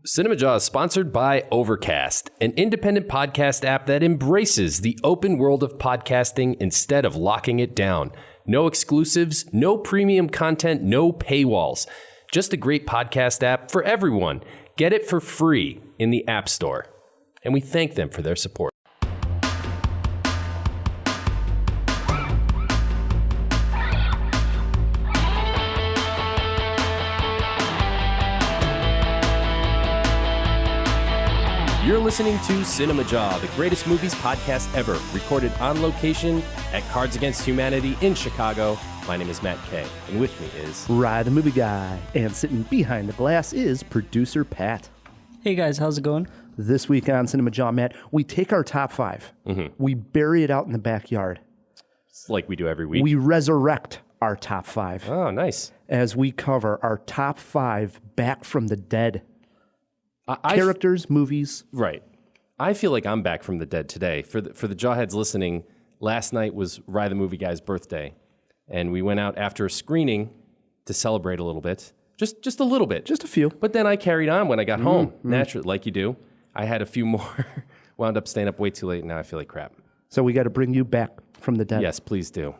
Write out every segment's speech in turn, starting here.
Cinemajaw is sponsored by Overcast, an independent podcast app that embraces the open world of podcasting instead of locking it down. No exclusives, no premium content, no paywalls. Just a great podcast app for everyone. Get it for free in the App Store. And we thank them for their support. You're listening to Cinemajaw, the greatest movies podcast ever, recorded on location at Cards Against Humanity in Chicago. My name is Matt Kay, and with me is Rye, the movie guy, and sitting behind the glass is producer Pat. Hey guys, how's it going? This week on Cinemajaw, Matt, we take our top five, we bury it out in the backyard. It's like we do every week. We resurrect our top five. Oh, nice. As we cover our top five back from the dead. Characters, movies. Right. I feel like I'm back from the dead today. For the JawHeads listening, last night was Rye the Movie Guy's birthday, and we went out after a screening to celebrate a little bit. Just a little bit. Just a few. But then I carried on when I got home, naturally, like you do. I had a few more, wound up staying up way too late, and now I feel like crap. So we got to bring you back from the dead. Yes, please do.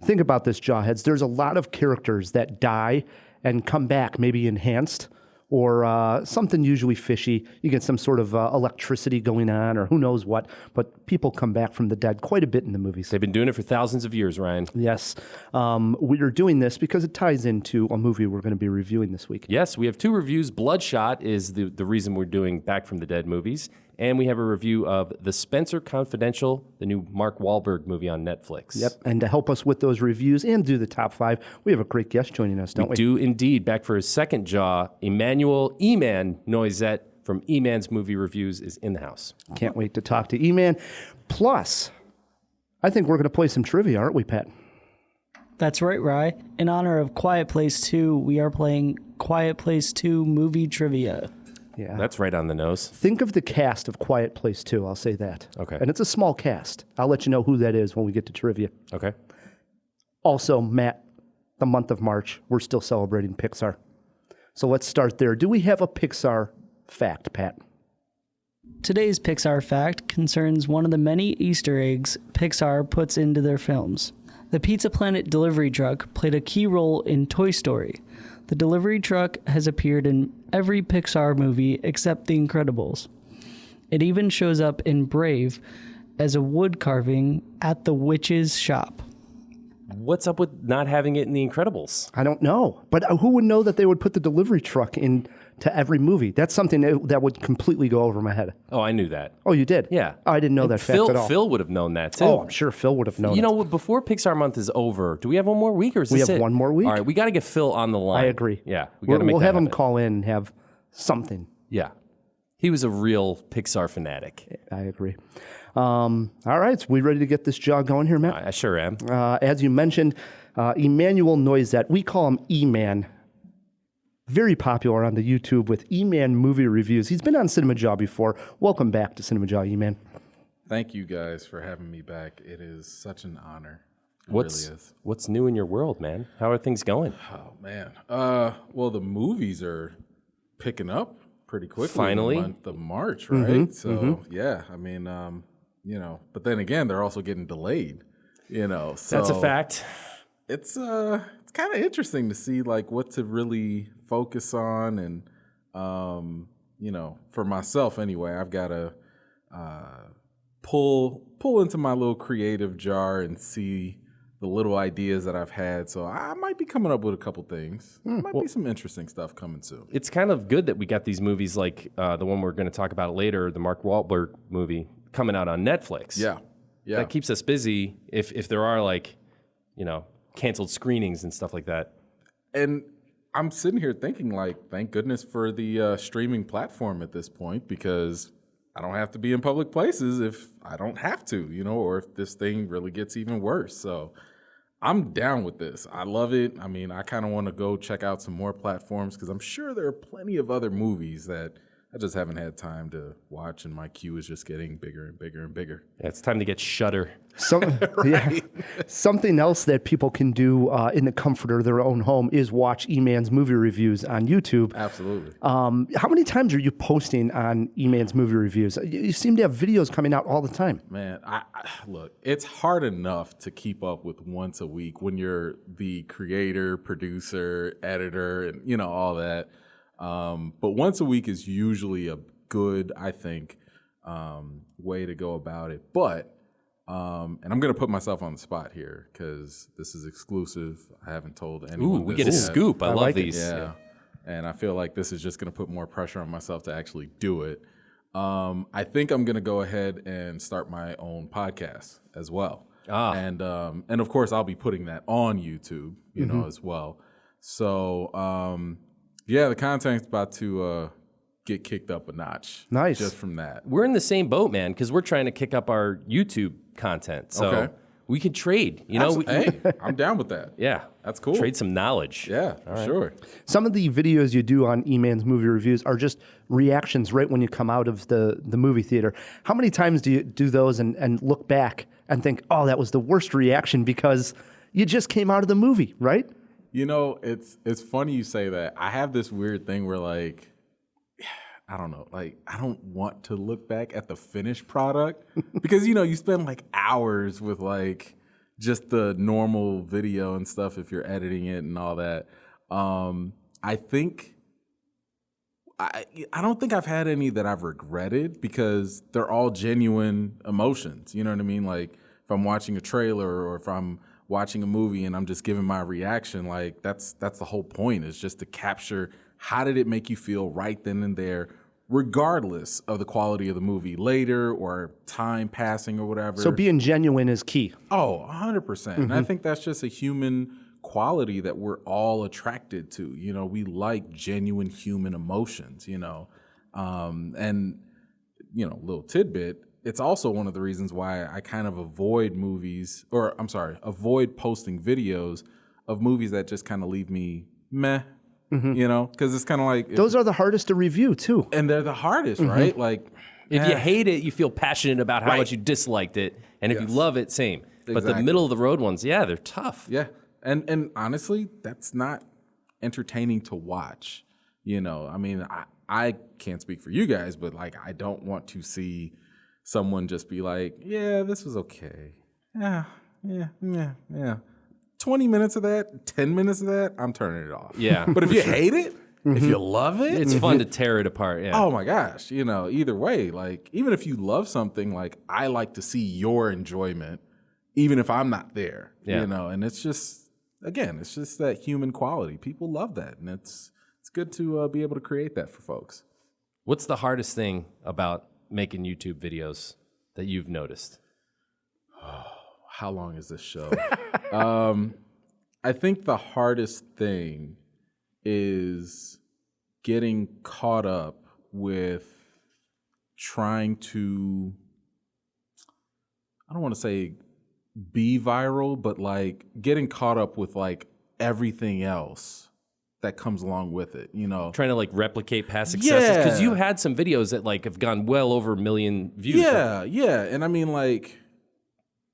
Think about this, Jawheads. There's a lot of characters that die and come back, maybe enhanced, or something usually fishy. You get some sort of electricity going on, or who knows what. But people come back from the dead quite a bit in the movies. They've been doing it for thousands of years, Ryan. Yes. We are doing this because it ties into a movie we're going to be reviewing this week. Yes, we have two reviews. Bloodshot is the reason we're doing Back from the Dead movies. And we have a review of The Spenser Confidential, the new Mark Wahlberg movie on Netflix. Yep. And to help us with those reviews and do the top five, we have a great guest joining us, don't we? We do indeed. Back for his second Jaw, Emmanuel E-Man Noisette from E-Man's Movie Reviews is in the house. Can't wait to talk to E-Man. Plus, I think we're going to play some trivia, aren't we, Pat? That's right, Rye. In honor of Quiet Place 2, we are playing Quiet Place 2 movie trivia. Yeah. That's right on the nose. Think of the cast of Quiet Place 2, I'll say that. Okay. And it's a small cast. I'll let you know who that is when we get to trivia. Okay. Also, Matt, the month of March, we're still celebrating Pixar. So let's start there. Do we have a Pixar fact, Pat? Today's Pixar fact concerns one of the many Easter eggs Pixar puts into their films. The Pizza Planet delivery truck played a key role in Toy Story. The delivery truck has appeared in every Pixar movie except The Incredibles. It even shows up in Brave as a wood carving at the witch's shop. What's up with not having it in The Incredibles? I don't know. But who would know that they would put the delivery truck into every movie? That's something that would completely go over my head. Oh, I knew that. Oh, you did? Yeah. Oh, I didn't know that fact at all. Phil would have known that, too. Oh, I'm sure Phil would have known You know, before Pixar month is over, do we have one more week, or is We this have it? one more week. All right, we got to get Phil on the line. I agree. Yeah, we got to make We'll that have him happen. call in and have something. Yeah. He was a real Pixar fanatic. I agree. All right, so we ready to get this jaw going here, Matt? I sure am. As you mentioned, Emmanuel Noisette, we call him E-Man. Very popular on the YouTube with E-Man movie reviews. He's been on Cinemajaw before. Welcome back to Cinemajaw, E-Man. Thank you guys for having me back. It is such an honor. It What's really is. What's new in your world, man? How are things going? Oh man. Well, the movies are picking up pretty quickly. Finally. In the month of March, right? So yeah, I mean, but then again, they're also getting delayed. So That's a fact. It's kind of interesting to see like what to really focus on, and for myself anyway, I've got to pull into my little creative jar and see the little ideas that I've had. So I might be coming up with a couple things. Might be some interesting stuff coming soon. It's kind of good that we got these movies like the one we're going to talk about later, the Mark Wahlberg movie, coming out on Netflix. Yeah. That keeps us busy if there are like, canceled screenings and stuff like that. And I'm sitting here thinking, like, thank goodness for the streaming platform at this point, because I don't have to be in public places if I don't have to, or if this thing really gets even worse. So I'm down with this. I love it. I mean, I kind of want to go check out some more platforms because I'm sure there are plenty of other movies that I just haven't had time to watch, and my queue is just getting bigger and bigger and bigger. Yeah, it's time to get Shudder. Yeah. Something else that people can do in the comfort of their own home is watch E-Man's movie reviews on YouTube. Absolutely. How many times are you posting on E-Man's movie reviews? You seem to have videos coming out all the time. Man, I look, it's hard enough to keep up with once a week when you're the creator, producer, editor, and, you know, all that. But once a week is usually a good, I think, way to go about it. But, and I'm going to put myself on the spot here because this is exclusive. I haven't told anyone. Ooh, we get a scoop. I love like it. these. Yeah. And I feel like this is just going to put more pressure on myself to actually do it. I think I'm going to go ahead and start my own podcast as well. And of course, I'll be putting that on YouTube, you know, as well. So, yeah, the content's about to get kicked up a notch. Nice. Just from that. We're in the same boat, man, because we're trying to kick up our YouTube content. So Okay. we could trade. You know, Hey, I'm down with that. yeah, That's cool. Trade some knowledge. Yeah, for sure. Some of the videos you do on E-Man's movie reviews are just reactions right when you come out of the movie theater. How many times do you do those and look back and think, oh, that was the worst reaction because you just came out of the movie, right? You know, it's funny you say that. I have this weird thing where, like, I don't know, like, I don't want to look back at the finished product because, you know, you spend like hours with like just the normal video and stuff if you're editing it and all that. I think I don't think I've had any that I've regretted because they're all genuine emotions. You know what I mean? Like if I'm watching a trailer or if I'm watching a movie and I'm just giving my reaction, like that's the whole point, is just to capture how did it make you feel right then and there, regardless of the quality of the movie later or time passing or whatever. So being genuine is key. Oh, 100%. And I think that's just a human quality that we're all attracted to. You know, we like genuine human emotions, you know. And, you know, little tidbit, it's also one of the reasons why I kind of avoid posting videos of movies that just kind of leave me meh, you know, because it's kind of like... Those are the hardest to review, too. And they're the hardest, right? Like... If you hate it, you feel passionate about how much you disliked it. And if you love it, same. But the middle of the road ones, yeah, they're tough. Yeah. And honestly, that's not entertaining to watch. You know, I mean, I can't speak for you guys, but like, I don't want to see someone just be like, yeah, this was okay. Yeah. 20 minutes of that, 10 minutes of that, I'm turning it off. Yeah. But if you hate it, if you love it, It's fun to tear it apart, yeah. oh my gosh, you know, either way, like, even if you love something, like, I like to see your enjoyment, even if I'm not there, you know, and it's just, again, it's just that human quality. People love that, and it's good to be able to create that for folks. What's the hardest thing about making YouTube videos that you've noticed? How long is this show? I think the hardest thing is getting caught up with trying to, I don't want to say be viral, but like getting caught up with like everything else that comes along with it, you know? Trying to like replicate past successes? Because you had some videos that like have gone well over 1 million views. Yeah. And I mean, like,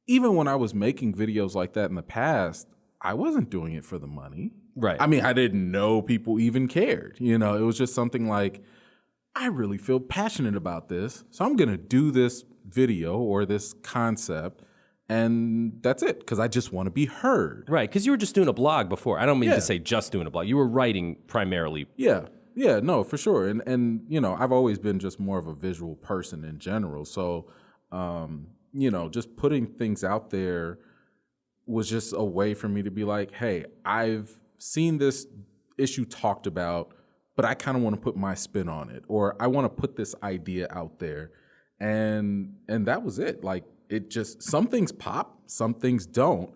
even when I was making videos like that in the past, I wasn't doing it for the money. Right. I mean, I didn't know people even cared. You know, it was just something like, I really feel passionate about this, so I'm going to do this video or this concept, and that's it, because I just want to be heard. Right, because you were just doing a blog before. I don't mean to say just doing a blog. You were writing primarily. Yeah, no, for sure. And you know, I've always been just more of a visual person in general. So, you know, just putting things out there was just a way for me to be like, hey, I've seen this issue talked about, but I kind of want to put my spin on it, or I want to put this idea out there. And that was it. Like, it just, some things pop, some things don't.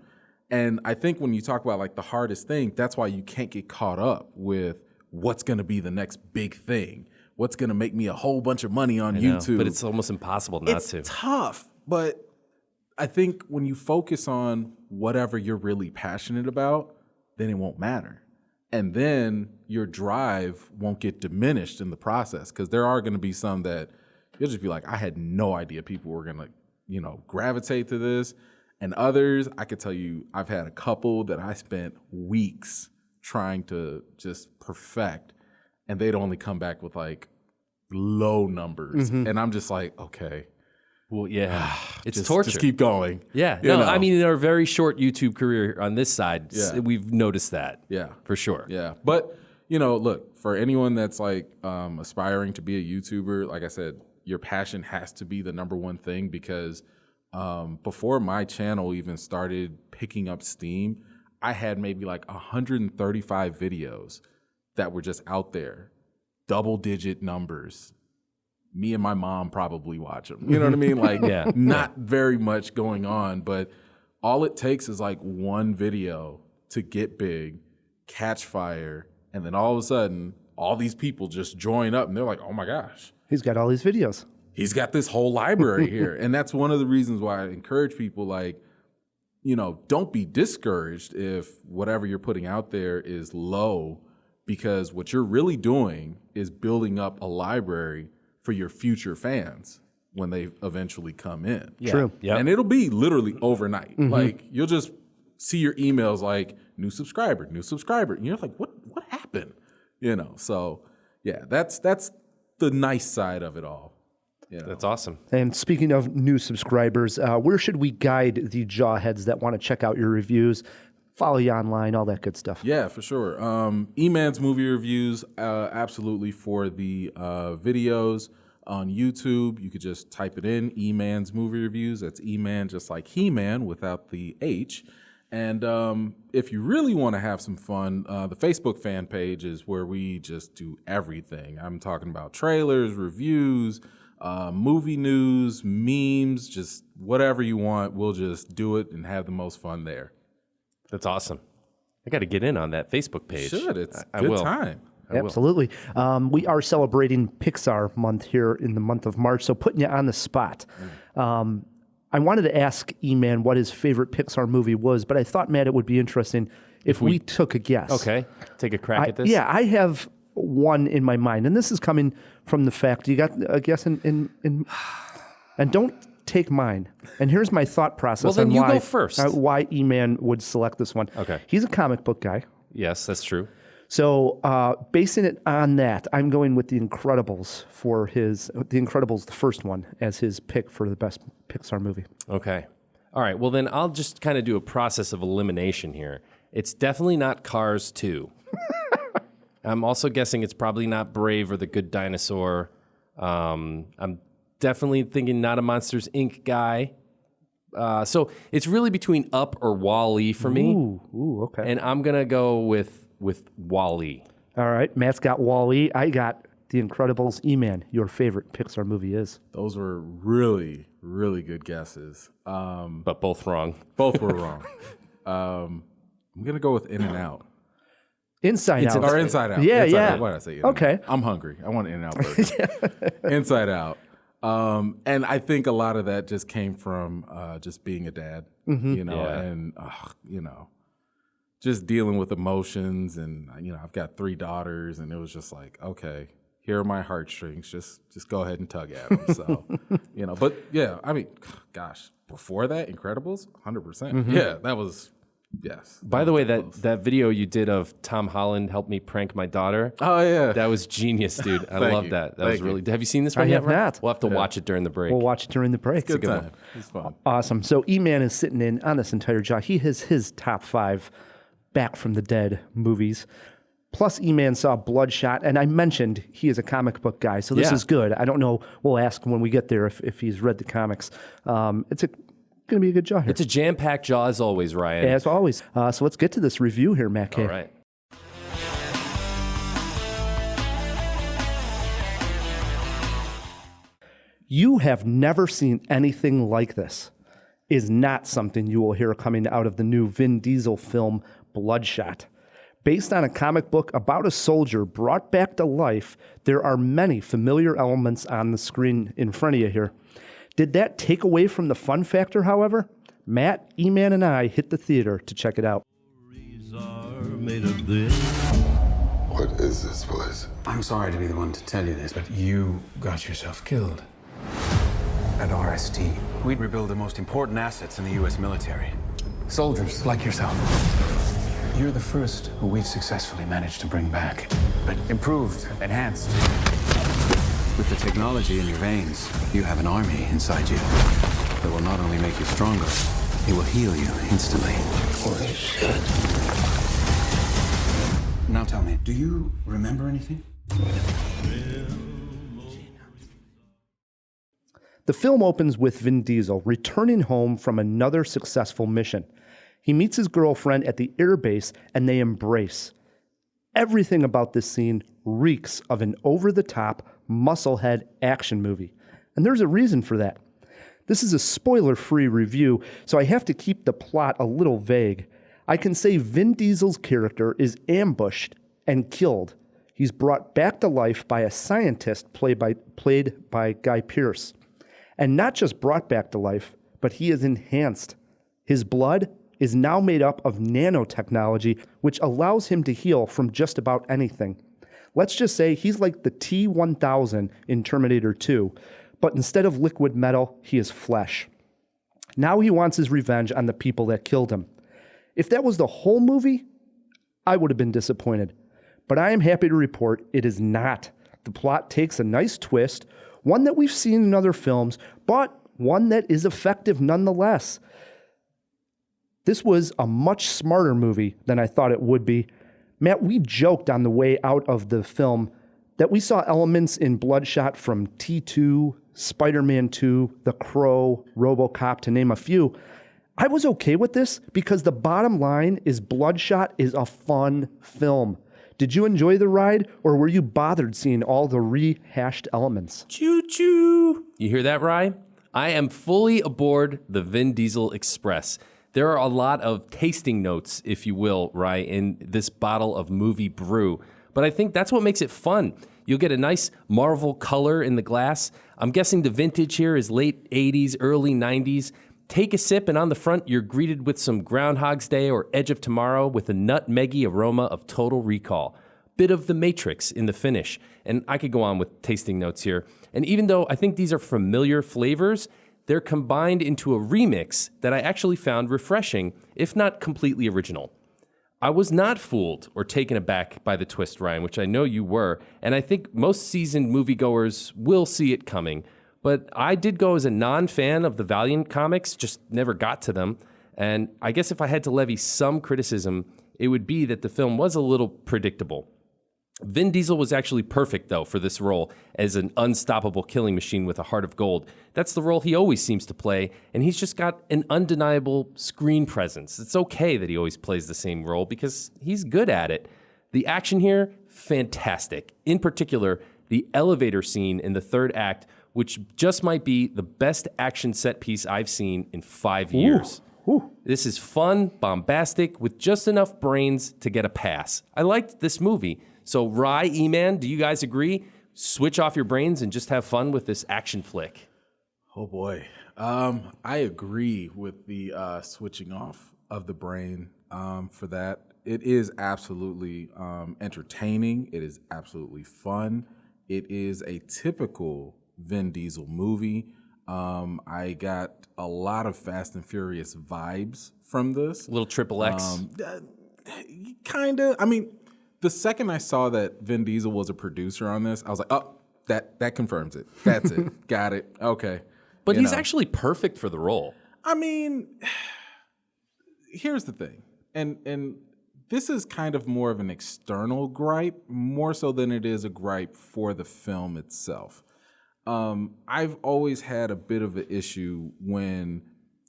And I think when you talk about like the hardest thing, that's why you can't get caught up with what's going to be the next big thing, what's going to make me a whole bunch of money on YouTube. But it's almost impossible not to. It's tough, but I think when you focus on whatever you're really passionate about, then it won't matter. And then your drive won't get diminished in the process, because there are going to be some that you'll just be like, I had no idea people were going to, gravitate to this. And others, I could tell you, I've had a couple that I spent weeks trying to just perfect, and they'd only come back with like low numbers. And I'm just like, okay. Well, yeah, it's just, torture. Just keep going. Yeah. I mean, in our very short YouTube career on this side, we've noticed that. Yeah. For sure. Yeah. But, look, for anyone that's like aspiring to be a YouTuber, like I said, your passion has to be the number one thing, because before my channel even started picking up steam, I had maybe like 135 videos that were just out there, double-digit numbers. Me and my mom probably watch them. You know what I mean? Like, not very much going on, but all it takes is like one video to get big, catch fire, and then all of a sudden, all these people just join up, and they're like, oh my gosh. He's got all these videos. He's got this whole library here. And that's one of the reasons why I encourage people, like, don't be discouraged if whatever you're putting out there is low, because what you're really doing is building up a library for your future fans when they eventually come in. Yeah. True. Yep. And it'll be literally overnight. Like, you'll just see your emails like, new subscriber. And you're like, what happened? So yeah, that's the nice side of it all. That's awesome. And speaking of new subscribers, where should we guide the JawHeads that want to check out your reviews, follow you online, all that good stuff? Yeah, for sure. E-Man's movie reviews, absolutely, for the videos on YouTube. You could just type it in, E-Man's movie reviews. That's E-Man, just like He-Man without the H. And if you really want to have some fun, the Facebook fan page is where we just do everything. I'm talking about trailers, reviews, movie news, memes, just whatever you want. We'll just do it and have the most fun there. That's awesome. I got to get in on that Facebook page. Should. It's I good will. time. Absolutely. We are celebrating Pixar month here in the month of March, so putting you on the spot. I wanted to ask E-Man what his favorite Pixar movie was, but I thought, Matt, it would be interesting if we took a guess. Okay. Take a crack at this. Yeah, I have one in my mind, and this is coming from the fact, you got a guess in and don't take mine. And here's my thought process Well, then on you why, go first. Why E-Man would select this one. Okay. He's a comic book guy. Yes, that's true. So basing it on that, I'm going with The Incredibles for The Incredibles, the first one, as his pick for the best Pixar movie. Okay. All right. Well, then I'll just kind of do a process of elimination here. It's definitely not Cars 2. I'm also guessing it's probably not Brave or The Good Dinosaur. I'm definitely thinking not a Monsters, Inc. guy. So it's really between Up or Wall-E for me. Ooh, okay. And I'm going to go with Wall-E. All right, Matt's got Wall-E. I got The Incredibles. E-Man, your favorite Pixar movie is? Those were really, really good guesses. But both wrong. Both were wrong. I'm going to go with In-N-Out. Inside Out. Or Inside Out. Yeah, Inside yeah. Out. Why did I say In-N-Out? Okay. I'm hungry. I want In-N-Out burger. Inside Out. And I think a lot of that just came from just being a dad, and, just dealing with emotions. And, I've got 3 daughters, and it was just like, okay, here are my heartstrings. Just go ahead and tug at them. So, but yeah, I mean, gosh, before that, Incredibles, 100%. Yeah, that was, yes. By the way, that video you did of Tom Holland helped me prank my daughter. Oh, yeah. That was genius, dude. I love that. That was really. Have you seen this I one yet? have not. We'll have to watch it during the break. We'll watch it during the break. Good time. It's fun. Awesome. So E-Man is sitting in on this entire Jaw. He has his top 5 Back from the Dead movies. Plus, E-Man saw Bloodshot, and I mentioned he is a comic book guy, so this is good. I don't know. We'll ask when we get there if he's read the comics. It's going to be a good Jaw here. It's a jam-packed Jaw as always, Ryan. As always. So let's get to this review here, Matt K. All right. You have never seen anything like this is not something you will hear coming out of the new Vin Diesel film, Bloodshot. Based on a comic book about a soldier brought back to life, there are many familiar elements on the screen in front of you here. Did that take away from the fun factor, however? Matt, E-Man, and I hit the theater to check it out. made of this. What is this place? I'm sorry to be the one to tell you this, but you got yourself killed. At RST, we rebuild the most important assets in the U.S. military. Soldiers like yourself. You're the first who we've successfully managed to bring back, but improved, enhanced. With the technology in your veins, you have an army inside you that will not only make you stronger, it will heal you instantly. Holy shit. Now tell me, do you remember anything? The film opens with Vin Diesel returning home from another successful mission. He meets his girlfriend at the airbase and they embrace. Everything about this scene reeks of an over-the-top, musclehead action movie. And there's a reason for that. This is a spoiler-free review, so I have to keep the plot a little vague. I can say Vin Diesel's character is ambushed and killed. He's brought back to life by a scientist played by Guy Pearce. And not just brought back to life, but he is enhanced. His blood is now made up of nanotechnology, which allows him to heal from just about anything. Let's just say he's like the T-1000 in Terminator 2, but instead of liquid metal, he is flesh. Now he wants his revenge on the people that killed him. If that was the whole movie, I would have been disappointed. But I am happy to report it is not. The plot takes a nice twist, one that we've seen in other films, but one that is effective nonetheless. This was a much smarter movie than I thought it would be. Matt, we joked on the way out of the film that we saw elements in Bloodshot from T2, Spider-Man 2, The Crowe, RoboCop, to name a few. I was okay with this because the bottom line is Bloodshot is a fun film. Did you enjoy the ride, or were you bothered seeing all the rehashed elements? Choo-choo! You hear that, Rye? I am fully aboard the Vin Diesel Express. There are a lot of tasting notes, if you will, Rye, in this bottle of movie brew. But I think that's what makes it fun. You'll get a nice Marvel color in the glass. I'm guessing the vintage here is late 80s, early 90s. Take a sip, and on the front, you're greeted with some Groundhog's Day or Edge of Tomorrow with a nutmeggy aroma of Total Recall. Bit of The Matrix in the finish. And I could go on with tasting notes here. And even though I think these are familiar flavors, they're combined into a remix that I actually found refreshing, if not completely original. I was not fooled or taken aback by the twist, Ryan, which I know you were, and I think most seasoned moviegoers will see it coming. But I did go as a non-fan of the Valiant comics, just never got to them. And I guess if I had to levy some criticism, it would be that the film was a little predictable. Vin Diesel was actually perfect, though, for this role as an unstoppable killing machine with a heart of gold. That's the role he always seems to play, and he's just got an undeniable screen presence. It's okay that he always plays the same role because he's good at it. The action here, fantastic. In particular, the elevator scene in the third act, which just might be the best action set piece I've seen in 5 years. Ooh. This is fun, bombastic, with just enough brains to get a pass. I liked this movie. So, Rye, E-Man, do you guys agree? Switch off your brains and just have fun with this action flick. Oh, boy. I agree with the switching off of the brain for that. It is absolutely entertaining. It is absolutely fun. It is a typical Vin Diesel movie. I got a lot of Fast and Furious vibes from this. Little Triple X. Kind of. I mean, the second I saw that Vin Diesel was a producer on this, I was like, oh, that confirms it. That's it. Got it. Okay. But he's actually perfect for the role. I mean, here's the thing. And this is kind of more of an external gripe, more so than it is a gripe for the film itself. I've always had a bit of an issue when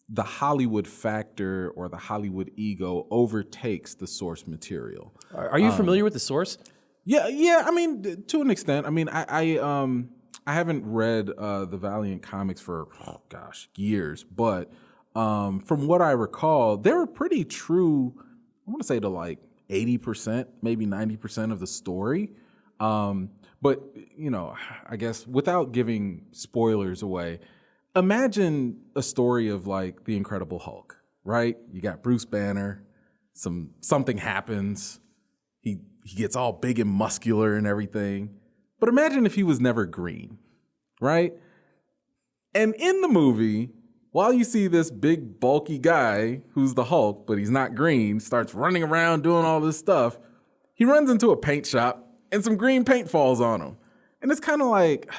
the Hollywood factor or the Hollywood ego overtakes the source material. Are you familiar with the source? Yeah. I mean, to an extent. I mean, I haven't read the Valiant comics for years, but from what I recall, they were pretty true. I want to say to like 80%, maybe 90% of the story. But you know, I guess without giving spoilers away, imagine a story of like the Incredible Hulk, right? You got Bruce Banner, something happens, he gets all big and muscular and everything. But imagine if he was never green, right? And in the movie, while you see this big, bulky guy who's the Hulk, but he's not green, starts running around doing all this stuff, he runs into a paint shop and some green paint falls on him. And it's kind of like,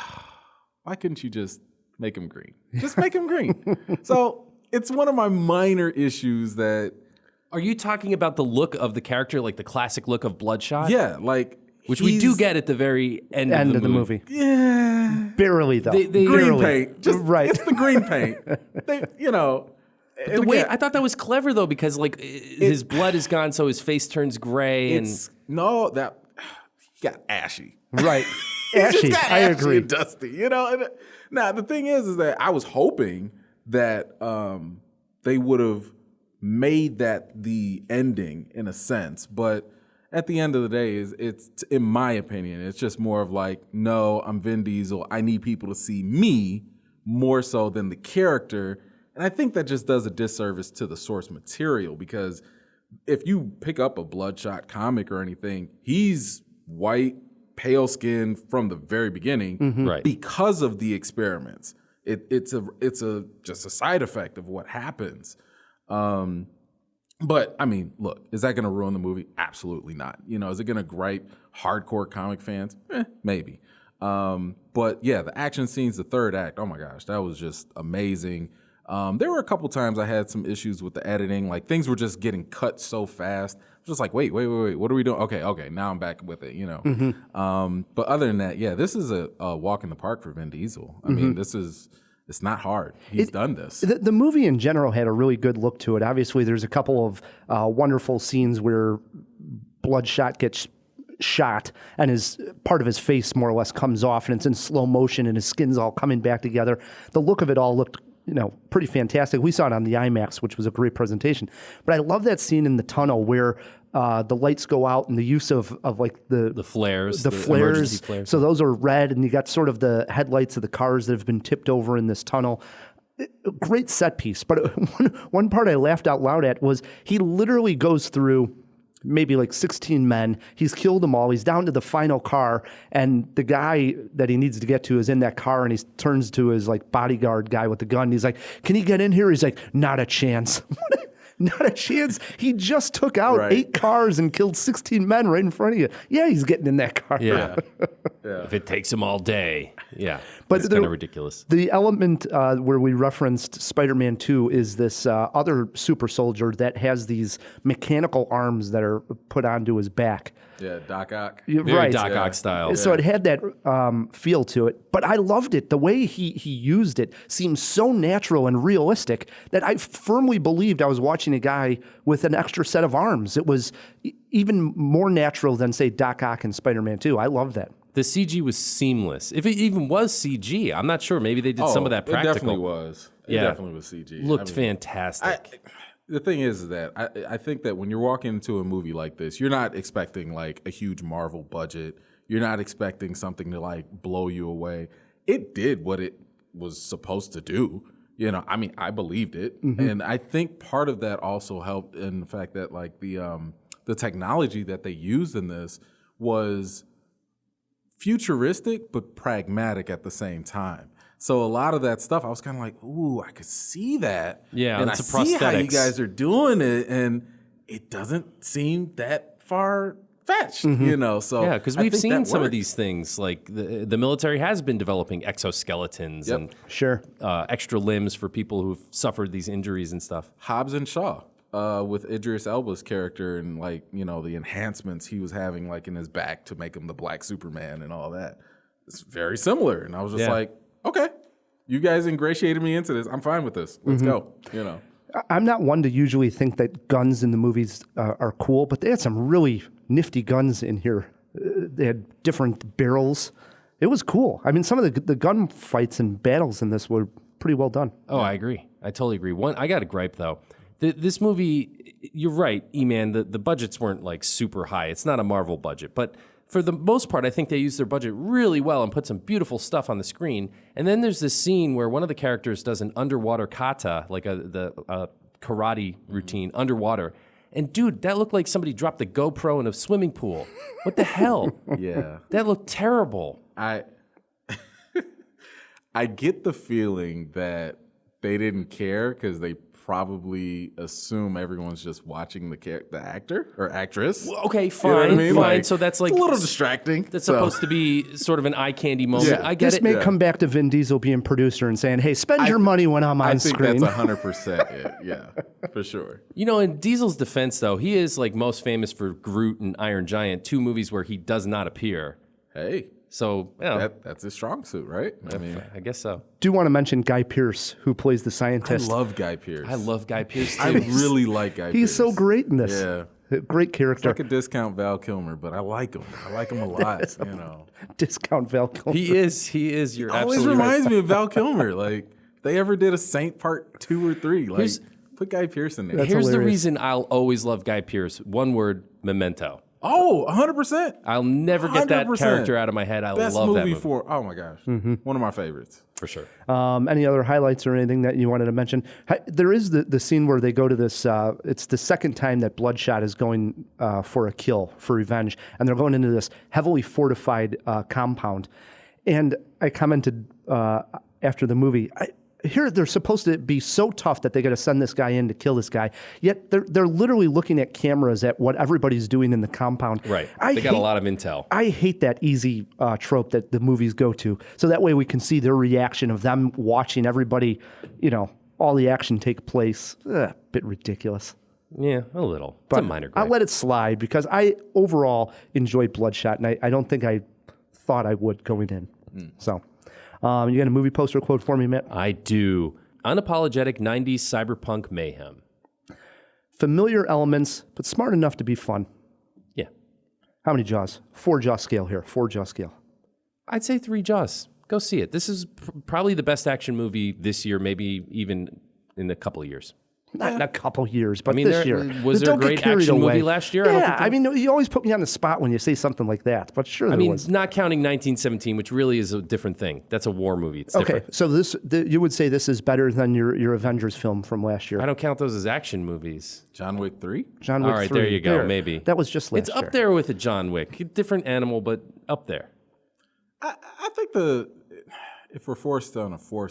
why couldn't you just make him green? Just make him green. So it's one of my minor issues that... Are you talking about the look of the character, like the classic look of Bloodshot? Yeah, like... Which we do get at the very end of the movie. Yeah. Barely, though. Green paint. Just, right. It's the green paint. The way I thought that was clever, though, because like his blood is gone, so his face turns gray. No, that he got ashy. Right. Ashy. I agree. And dusty, And, now, the thing is that I was hoping that they would have made that the ending in a sense, but at the end of the day, it's in my opinion, it's just more of like, no, I'm Vin Diesel. I need people to see me more so than the character. And I think that just does a disservice to the source material, because if you pick up a Bloodshot comic or anything, he's white, pale skin from the very beginning, right? Because of the experiments. It's just a side effect of what happens. But I mean, look, is that going to ruin the movie? Absolutely not. Is it going to gripe hardcore comic fans? Maybe. But yeah, the action scenes, the third act, oh my gosh, that was just amazing. There were a couple times I had some issues with the editing. Like, things were just getting cut so fast. I was just like, wait, what are we doing? Okay, now I'm back with it, But other than that, yeah, this is a walk in the park for Vin Diesel. I mean, it's not hard. He's done this. The movie in general had a really good look to it. Obviously, there's a couple of wonderful scenes where Bloodshot gets shot and part of his face more or less comes off, and it's in slow motion and his skin's all coming back together. The look of it all looked pretty fantastic. We saw it on the IMAX, which was a great presentation. But I love that scene in the tunnel where the lights go out and the use of like the flares. The emergency flares. So those are red, and you got sort of the headlights of the cars that have been tipped over in this tunnel. Great set piece. But one part I laughed out loud at was he literally goes through maybe like 16 men. He's killed them all. He's down to the final car, and the guy that he needs to get to is in that car, and he turns to his like bodyguard guy with the gun. He's like, "Can he get in here?" He's like, "Not a chance." Not a chance. He just took out 8 cars and killed 16 men right in front of you. Yeah, he's getting in that car. Yeah. If it takes him all day. Yeah. But it's kind of ridiculous. The element where we referenced Spider-Man 2 is this other super soldier that has these mechanical arms that are put onto his back. Yeah, Doc Ock. Very Doc Ock style. So it had that feel to it. But I loved it. The way he used it seemed so natural and realistic that I firmly believed I was watching a guy with an extra set of arms. It was even more natural than, say, Doc Ock and Spider-Man 2. I love that. The CG was seamless. If it even was CG, I'm not sure. Maybe they did some of that practical. It definitely was. It definitely was CG. Looked fantastic. The thing is that I think that when you're walking into a movie like this, you're not expecting like a huge Marvel budget. You're not expecting something to like blow you away. It did what it was supposed to do. I mean, I believed it. And I think part of that also helped in the fact that like the technology that they used in this was futuristic but pragmatic at the same time. So a lot of that stuff, I was kind of like, ooh, I could see that. Yeah, and I see how you guys are doing it, and it doesn't seem that far-fetched, So yeah, because we've seen some of these things. Like the military has been developing exoskeletons and extra limbs for people who've suffered these injuries and stuff. Hobbs and Shaw. With Idris Elba's character and the enhancements he was having like in his back to make him the Black Superman and all that. It's very similar. And I was just like, okay, you guys ingratiated me into this. I'm fine with this. Let's go. I'm not one to usually think that guns in the movies are cool, but they had some really nifty guns in here. They had different barrels. It was cool. I mean, some of the gun fights and battles in this were pretty well done. Oh, I agree. I totally agree. I got a gripe though. This movie, you're right, E-Man, the budgets weren't like super high. It's not a Marvel budget, but for the most part, I think they used their budget really well and put some beautiful stuff on the screen. And then there's this scene where one of the characters does an underwater kata, like the karate routine underwater. And dude, that looked like somebody dropped the GoPro in a swimming pool. What the hell? Yeah. That looked terrible. I get the feeling that they didn't care because they probably assume everyone's just watching the actor or actress. Well, okay, You fine, know what I mean? fine. Like, So that's like it's a little distracting. That's supposed to be sort of an eye candy moment. Yeah. I get This it. may come back to Vin Diesel being producer and saying, "Hey, spend your money when I'm on I think screen." that's 100% it. Yeah, for sure. You know, in Diesel's defense, though, he is like most famous for Groot and Iron Giant, 2 movies where he does not appear. Hey, So, you know, that's his strong suit, right? I mean, I guess so. Do want to mention Guy Pearce, who plays the I scientist. love Guy Pearce. I love Guy Pearce, too. I really like Guy Pearce. He's so great in this. Yeah. Great character. Like a discount Val Kilmer, but I like him. I like him a lot, you know. Discount Val Kilmer. He is. You're Always absolutely right. reminds me of Val Kilmer. Like, if they ever did a Saint Part 2 or 3. Like, put Guy Pearce in there. Here's the hilarious. reason I'll always love Guy Pearce. One word, Memento. Oh, 100%. I'll never get that 100%. character out of my head. I Best love that movie movie. for, oh my gosh. One of my favorites. For sure. Any other highlights or anything that you wanted to mention? There is the scene where they go to this, it's the second time that Bloodshot is going for a kill, for revenge, and they're going into this heavily fortified compound. And I commented after the movie, here they're supposed to be so tough that they got to send this guy in to kill this guy. Yet they're literally looking at cameras at what everybody's doing in the compound. Right. They got a lot of intel. I hate that easy trope that the movies go to. So that way we can see their reaction of them watching everybody, all the action take place. Bit ridiculous. Yeah, a little. It's But a minor gripe. I'll let it slide because I overall enjoyed Bloodshot, and I don't think I thought I would going in. So, you got a movie poster quote for me, Matt? I do. Unapologetic 90s cyberpunk mayhem. Familiar elements, but smart enough to be fun. Yeah. How many jaws? 4 jaw scale here. 4 jaw scale. I'd say 3 Jaws. Go see it. This is probably the best action movie this year, maybe even in a couple of years. Not in a couple years, but I mean, this year. Was there a Don't get great carried action away. movie last year? Yeah, I mean, you always put me on the spot when you say something like that, but sure there was. Not counting 1917, which really is a different thing. That's a war movie. It's Okay, different. so you would say this is better than your Avengers film from last year. I don't count those as action movies. John Wick 3? John Wick All right, 3. there you go, maybe. That was just last It's year. up there with a John Wick. Different animal, but up there. I think if we're forced on a 4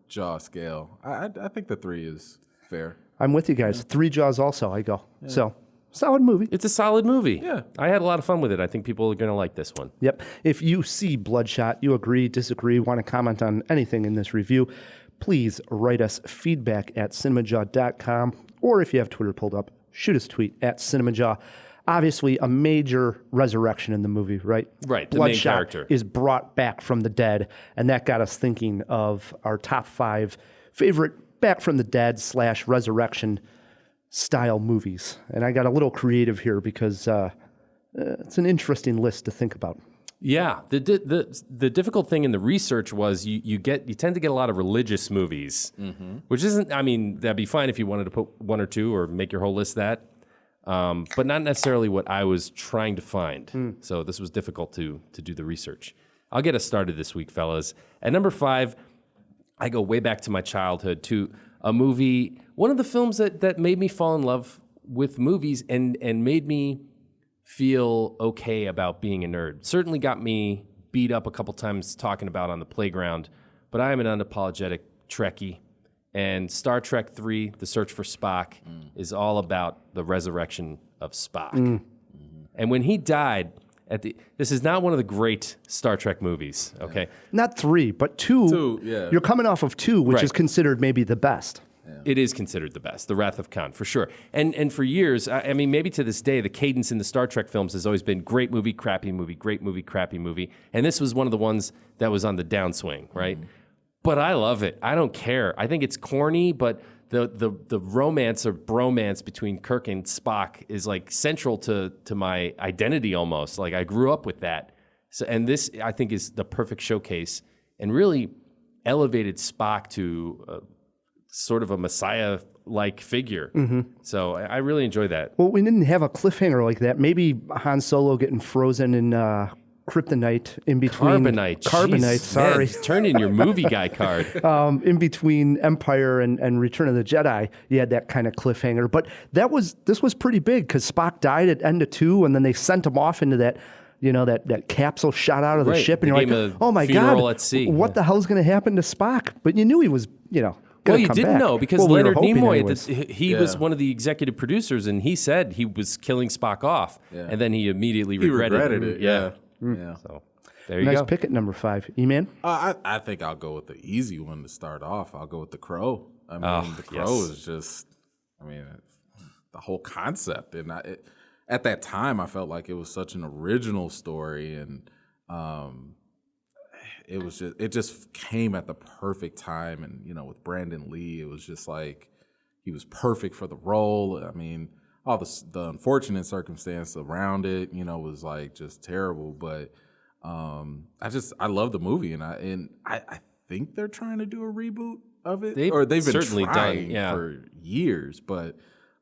jaw scale, I think the 3 is fair. I'm with you guys. 3 Jaws also, I go. So, solid movie. It's a solid movie. Yeah. I had a lot of fun with it. I think people are going to like this one. Yep. If you see Bloodshot, you agree, disagree, want to comment on anything in this review, please write us feedback at cinemajaw.com, or if you have Twitter pulled up, shoot us a tweet at Cinemajaw. Obviously, a major resurrection in the movie, right? Right, the main Bloodshot character. is brought back from the dead, and that got us thinking of our top 5 favorite back from the dead / resurrection style movies. And I got a little creative here because it's an interesting list to think about. Yeah, the difficult thing in the research was you tend to get a lot of religious movies, which isn't. I mean, that'd be fine if you wanted to put 1 or 2 or make your whole list that, but not necessarily what I was trying to find. So this was difficult to do the research. I'll get us started this week, fellas. At number 5, I go way back to my childhood to a movie, one of the films that made me fall in love with movies and made me feel okay about being a nerd. Certainly got me beat up a couple times talking about on the playground, but I am an unapologetic Trekkie. And Star Trek 3, The Search for Spock, is all about the resurrection of Spock. And when he died, this is not one of the great Star Trek movies, okay? Not 3, but 2. 2, yeah. You're coming off of 2, which Right. is considered maybe the best. It is considered the best, The Wrath of Khan, for sure. And for years, I mean, maybe to this day, the cadence in the Star Trek films has always been great movie, crappy movie, great movie, crappy movie. And this was one of the ones that was on the downswing, right? But I love it. I don't care. I think it's corny, but the romance or bromance between Kirk and Spock is like central to my identity almost. Like I grew up with that. So, and this, I think, is the perfect showcase and really elevated Spock to sort of a Messiah-like figure. So I really enjoy that. Well, we didn't have a cliffhanger like that. Maybe Han Solo getting frozen in kryptonite in between. Carbonite. Carbonite, Jeez, sorry. Man, turn in your movie guy card. In between Empire and Return of the Jedi, you had that kind of cliffhanger. But this was pretty big because Spock died at end of 2, and then they sent him off into that, that capsule shot out of the Right. ship, They and you're gave like, him oh a my funeral God, at sea. what the hell's going to happen to Spock? But you knew he was, Well, you come didn't back. know because Well, we were Leonard hoping Nimoy, anyways. he was one of the executive producers, and he said he was killing Spock off, and then he immediately regretted it. Yeah. Yeah. So there you Nice go. pick at number 5. E-Man? I think I'll go with the easy one to start off. I'll go with the Crow. I mean, the Crow is just, the whole concept. And at that time, I felt like it was such an original story, and it just came at the perfect time. And with Brandon Lee, it was just like he was perfect for the role. I mean, all the unfortunate circumstance around it, was like just terrible. But I love the movie, and I think they're trying to do a reboot of it, They've been certainly trying done, yeah. for years. But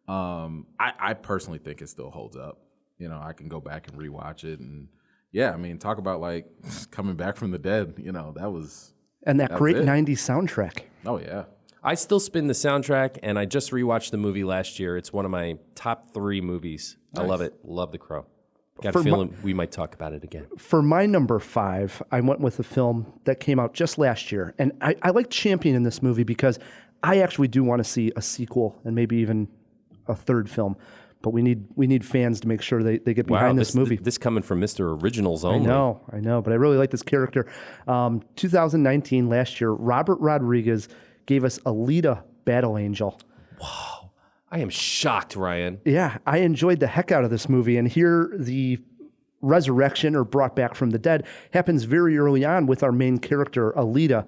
I personally think it still holds up. I can go back and rewatch it, and talk about like coming back from the dead. That was And great it. 90s soundtrack. Oh yeah. I still spin the soundtrack, and I just rewatched the movie last year. It's one of my top 3 movies. I love it. Love The Crow. Got a feeling we might talk about it again. For my number 5, I went with a film that came out just last year. And I like championing this movie because I actually do want to see a sequel and maybe even a third film. But we need fans to make sure they get behind this movie. This coming from Mr. Originals only. I know, but I really like this character. 2019, last year, Robert Rodriguez gave us Alita: Battle Angel. I am shocked, Ryan. Yeah, I enjoyed the heck out of this movie, and here the resurrection or brought back from the dead happens very early on with our main character, Alita.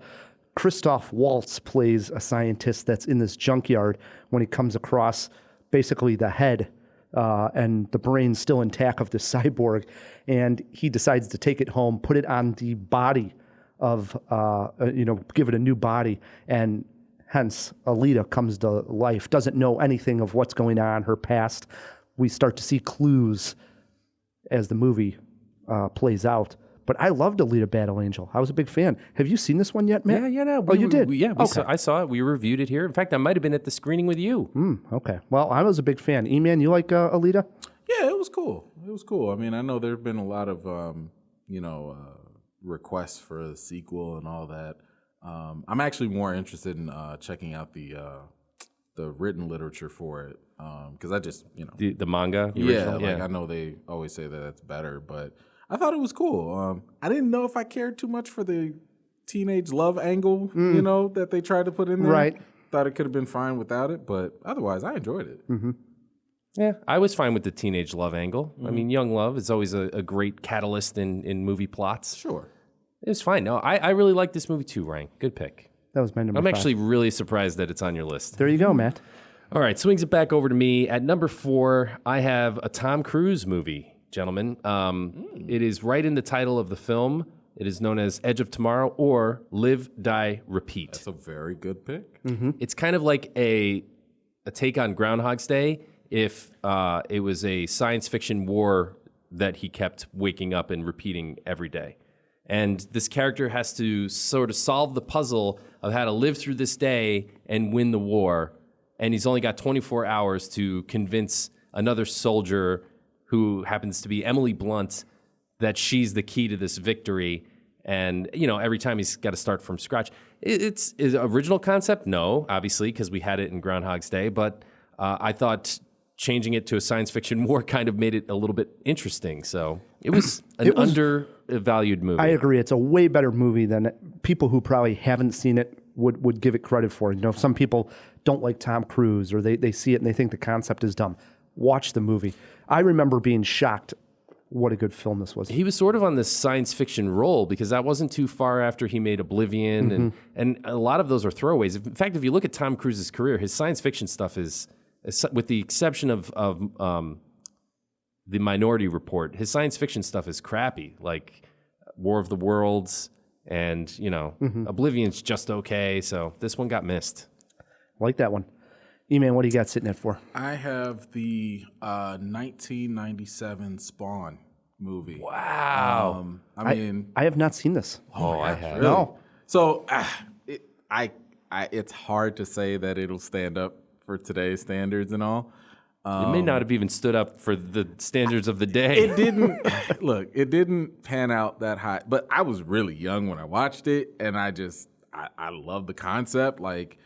Christoph Waltz plays a scientist that's in this junkyard when he comes across basically the head and the brain still intact of this cyborg, and he decides to take it home, put it on the body of, give it a new body, and hence Alita comes to life, doesn't know anything of what's going on, her past. We start to see clues as the movie plays out. But I loved Alita: Battle Angel. I was a big fan. Have you seen this one yet, Matt? Yeah. No, you did? I saw it. We reviewed it here. In fact, I might have been at the screening with you. Okay. Well, I was a big fan. E-Man, you like Alita? Yeah, it was cool. I know there have been a lot of requests for a sequel and all that. I'm actually more interested in checking out the written literature for it because I just The manga. The yeah, original? I know they always say that that's better, but I thought it was cool. I didn't know if I cared too much for the teenage love angle, that they tried to put in there. Right. Thought it could have been fine without it, but otherwise, I enjoyed it. Yeah, I was fine with the teenage love angle. I mean, young love is always a great catalyst in movie plots. Sure. It was fine. No, I really like this movie too, Ryan. Good pick. That was my number I'm 5. actually really surprised that it's on your list. There you go, Matt. All right, swings it back over to me. At number 4, I have a Tom Cruise movie, gentlemen. It is right in the title of the film. It is known as Edge of Tomorrow or Live, Die, Repeat. That's a very good pick. It's kind of like a take on Groundhog's Day if it was a science fiction war that he kept waking up and repeating every day. And this character has to sort of solve the puzzle of how to live through this day and win the war. And he's only got 24 hours to convince another soldier who happens to be Emily Blunt that she's the key to this victory. And, every time he's got to start from scratch. It's original concept? No, obviously, because we had it in Groundhog's Day. But I thought changing it to a science fiction war kind of made it a little bit interesting. So it was undervalued movie. I agree. It's a way better movie than people who probably haven't seen it would give it credit for. Some people don't like Tom Cruise or they see it and they think the concept is dumb. Watch the movie. I remember being shocked what a good film this was. He was sort of on this science fiction roll because that wasn't too far after he made Oblivion, and a lot of those are throwaways. In fact, if you look at Tom Cruise's career, his science fiction stuff is with the exception of the Minority Report, his science fiction stuff is crappy, like War of the Worlds, and Oblivion's just okay. So this one got missed. Like that one. E-Man, what do you got sitting at for? I have the 1997 Spawn movie. Wow. I mean, I have not seen this. Oh, I have. really? No. So it's hard to say that it'll stand up for today's standards and all. It may not have even stood up for the standards of the day. It didn't look. It didn't pan out that high. But I was really young when I watched it, and I love the concept. Like,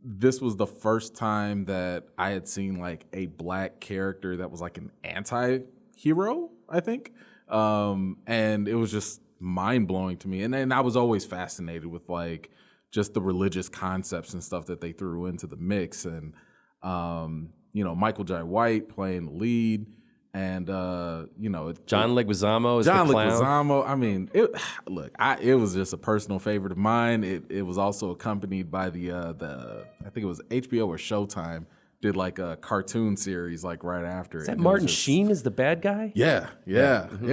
this was the first time that I had seen like a black character that was like an anti-hero, I think. And it was just mind blowing to me. And then I was always fascinated with like just the religious concepts and stuff that they threw into the mix. And Michael Jai White playing the lead, and John Leguizamo is the clown. Leguizamo. I mean, it was just a personal favorite of mine. It was also accompanied by the I think it was HBO or Showtime did like a cartoon series like right after. Is that Martin Sheen is the bad guy? Yeah. Mm-hmm.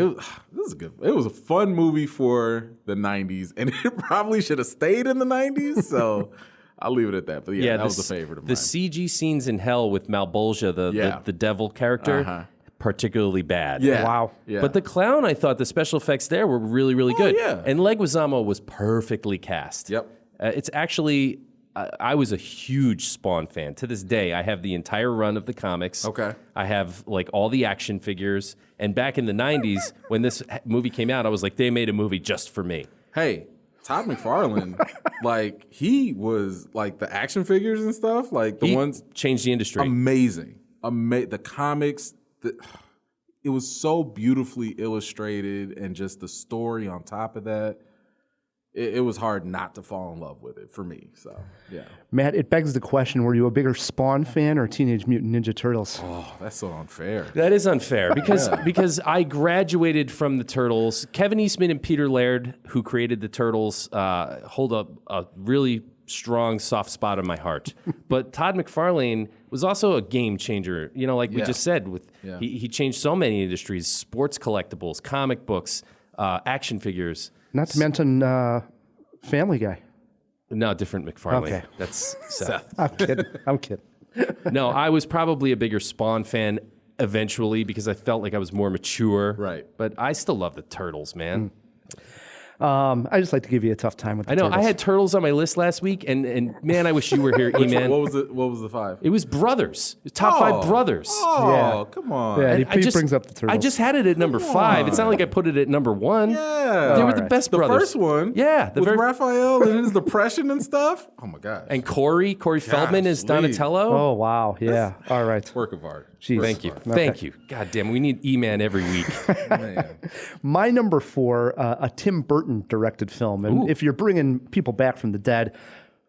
It was a fun movie for the '90s, and it probably should have stayed in the '90s. So I'll leave it at that. But that was a favorite of mine. The CG scenes in Hell with Malbolgia, the devil character, particularly bad. Yeah. Wow. Yeah. But the clown, I thought the special effects there were really, really good. Yeah. And Leguizamo was perfectly cast. Yep. It's actually, I was a huge Spawn fan. To this day, I have the entire run of the comics. Okay. I have like all the action figures. And back in the 90s, when this movie came out, I was like, they made a movie just for me. Hey, Todd McFarlane, like he was like the action figures and stuff, like the He ones changed the industry. amazing. The comics, it was so beautifully illustrated, and just the story on top of that. It was hard not to fall in love with it for me. So, yeah. Matt, it begs the question, were you a bigger Spawn fan or Teenage Mutant Ninja Turtles? Oh, that's so unfair. That is unfair because I graduated from the Turtles. Kevin Eastman and Peter Laird, who created the Turtles, hold up a really strong soft spot in my heart. But Todd McFarlane was also a game changer. You know, like we just said, he changed so many industries: sports collectibles, comic books, action figures. Not to mention Family Guy. No, different McFarlane. Okay. That's Seth. I'm kidding. No, I was probably a bigger Spawn fan eventually because I felt like I was more mature. Right. But I still love the Turtles, man. I just like to give you a tough time with the I know. Turtles. I had Turtles on my list last week, and man, I wish you were here, E-Man. What was the 5? It was Brothers. It was top 5 Brothers. Oh, come on. Yeah, And he brings up the Turtles. I just had it at number 5. It's not like I put it at number 1. Yeah. They were the best The brothers. first one. Yeah. With Raphael and his depression and stuff. Oh, my gosh. And Corey Feldman is Gosh, Donatello. Oh, wow. Yeah. All right. Work of art. Jeez. Thank you. Thank you. God damn, we need E-Man every week. Man. My number 4, a Tim Burton directed film. And if you're bringing people back from the dead,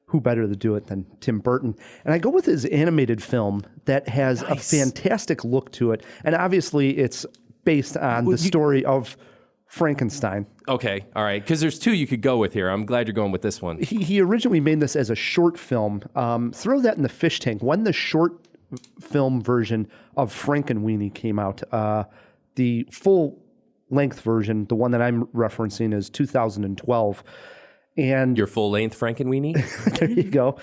who better to do it than Tim Burton? And I go with his animated film that has a fantastic look to it. And obviously, it's based on the story of Frankenstein. Okay, all right. Because there's 2 you could go with here. I'm glad you're going with this one. He originally made this as a short film. Throw that in the fish tank. When the short film version of Frankenweenie came out, the full-length version, the one that I'm referencing, is 2012. And Your full-length Frankenweenie? there you go.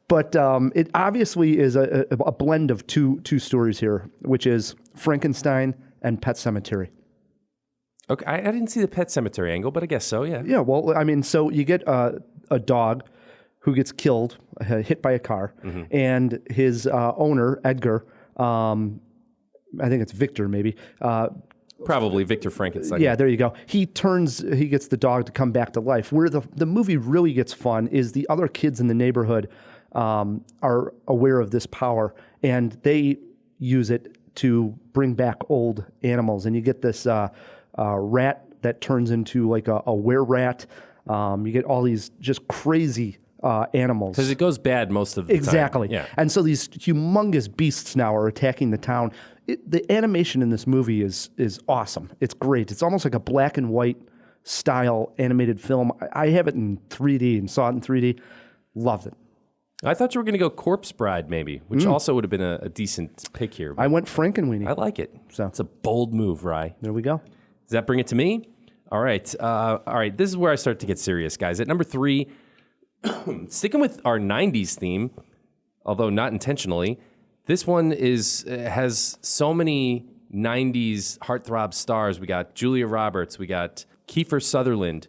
But it obviously is a blend of two stories here, which is Frankenstein and Pet Sematary. Okay, I didn't see the Pet Cemetery angle, but I guess so, yeah. Yeah, well, I mean, so you get a dog who gets killed, hit by a car, and his owner, Edgar, I think it's Victor maybe. Probably Victor Frankenstein. Yeah, there you go. He gets the dog to come back to life. Where the movie really gets fun is the other kids in the neighborhood are aware of this power, and they use it to bring back old animals. And you get this rat that turns into like a were-rat. You get all these just crazy animals. Because it goes bad most of the time. Exactly. Yeah. And so these humongous beasts now are attacking the town. The animation in this movie is awesome. It's great. It's almost like a black and white style animated film. I have it in 3D and saw it in 3D. Loved it. I thought you were going to go Corpse Bride, maybe, which also would have been a decent pick here. I went Frankenweenie. I like it. So. It's a bold move, Rye. There we go. Does that bring it to me? All right. All right. This is where I start to get serious, guys. At number 3, sticking with our 90s theme, although not intentionally, this one has so many '90s heartthrob stars. We got Julia Roberts. We got Kiefer Sutherland.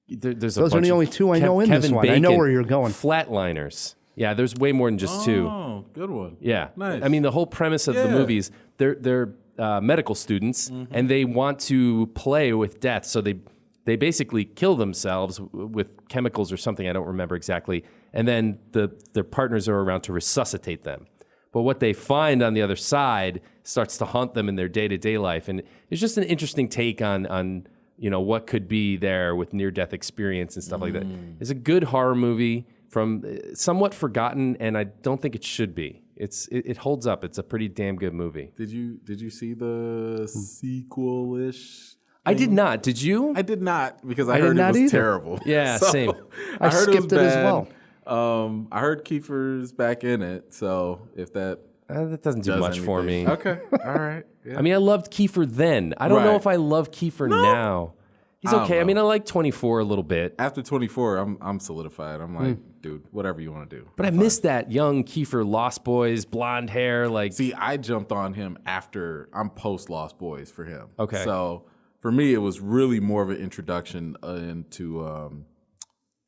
There's Those are the only two I know in this one. I know where you're going. Flatliners. Yeah, there's way more than just two. Oh, good one. Yeah. Nice. I mean, the whole premise of the movies, they're medical students, and they want to play with death. So they basically kill themselves with chemicals or something. I don't remember exactly. And then their partners are around to resuscitate them. But what they find on the other side starts to haunt them in their day-to-day life. And it's just an interesting take on what could be there with near-death experience and stuff like that. It's a good horror movie from somewhat forgotten, and I don't think it should be. It holds up. It's a pretty damn good movie. Did you see the sequel-ish? I did not. Did you? I did not because I heard it was terrible. Yeah, same. I heard skipped it as well. I heard Kiefer's back in it, so if that doesn't do much for me. Okay, all right. Yeah. I mean, I loved Kiefer then. I don't know if I love Kiefer now. He's okay. I mean, I like 24 a little bit. After 24, I'm solidified. I'm like, dude, whatever you want to do. But I missed that young Kiefer, Lost Boys, blonde hair. Like, see, I jumped on him after I'm post Lost Boys for him. Okay. So for me, it was really more of an introduction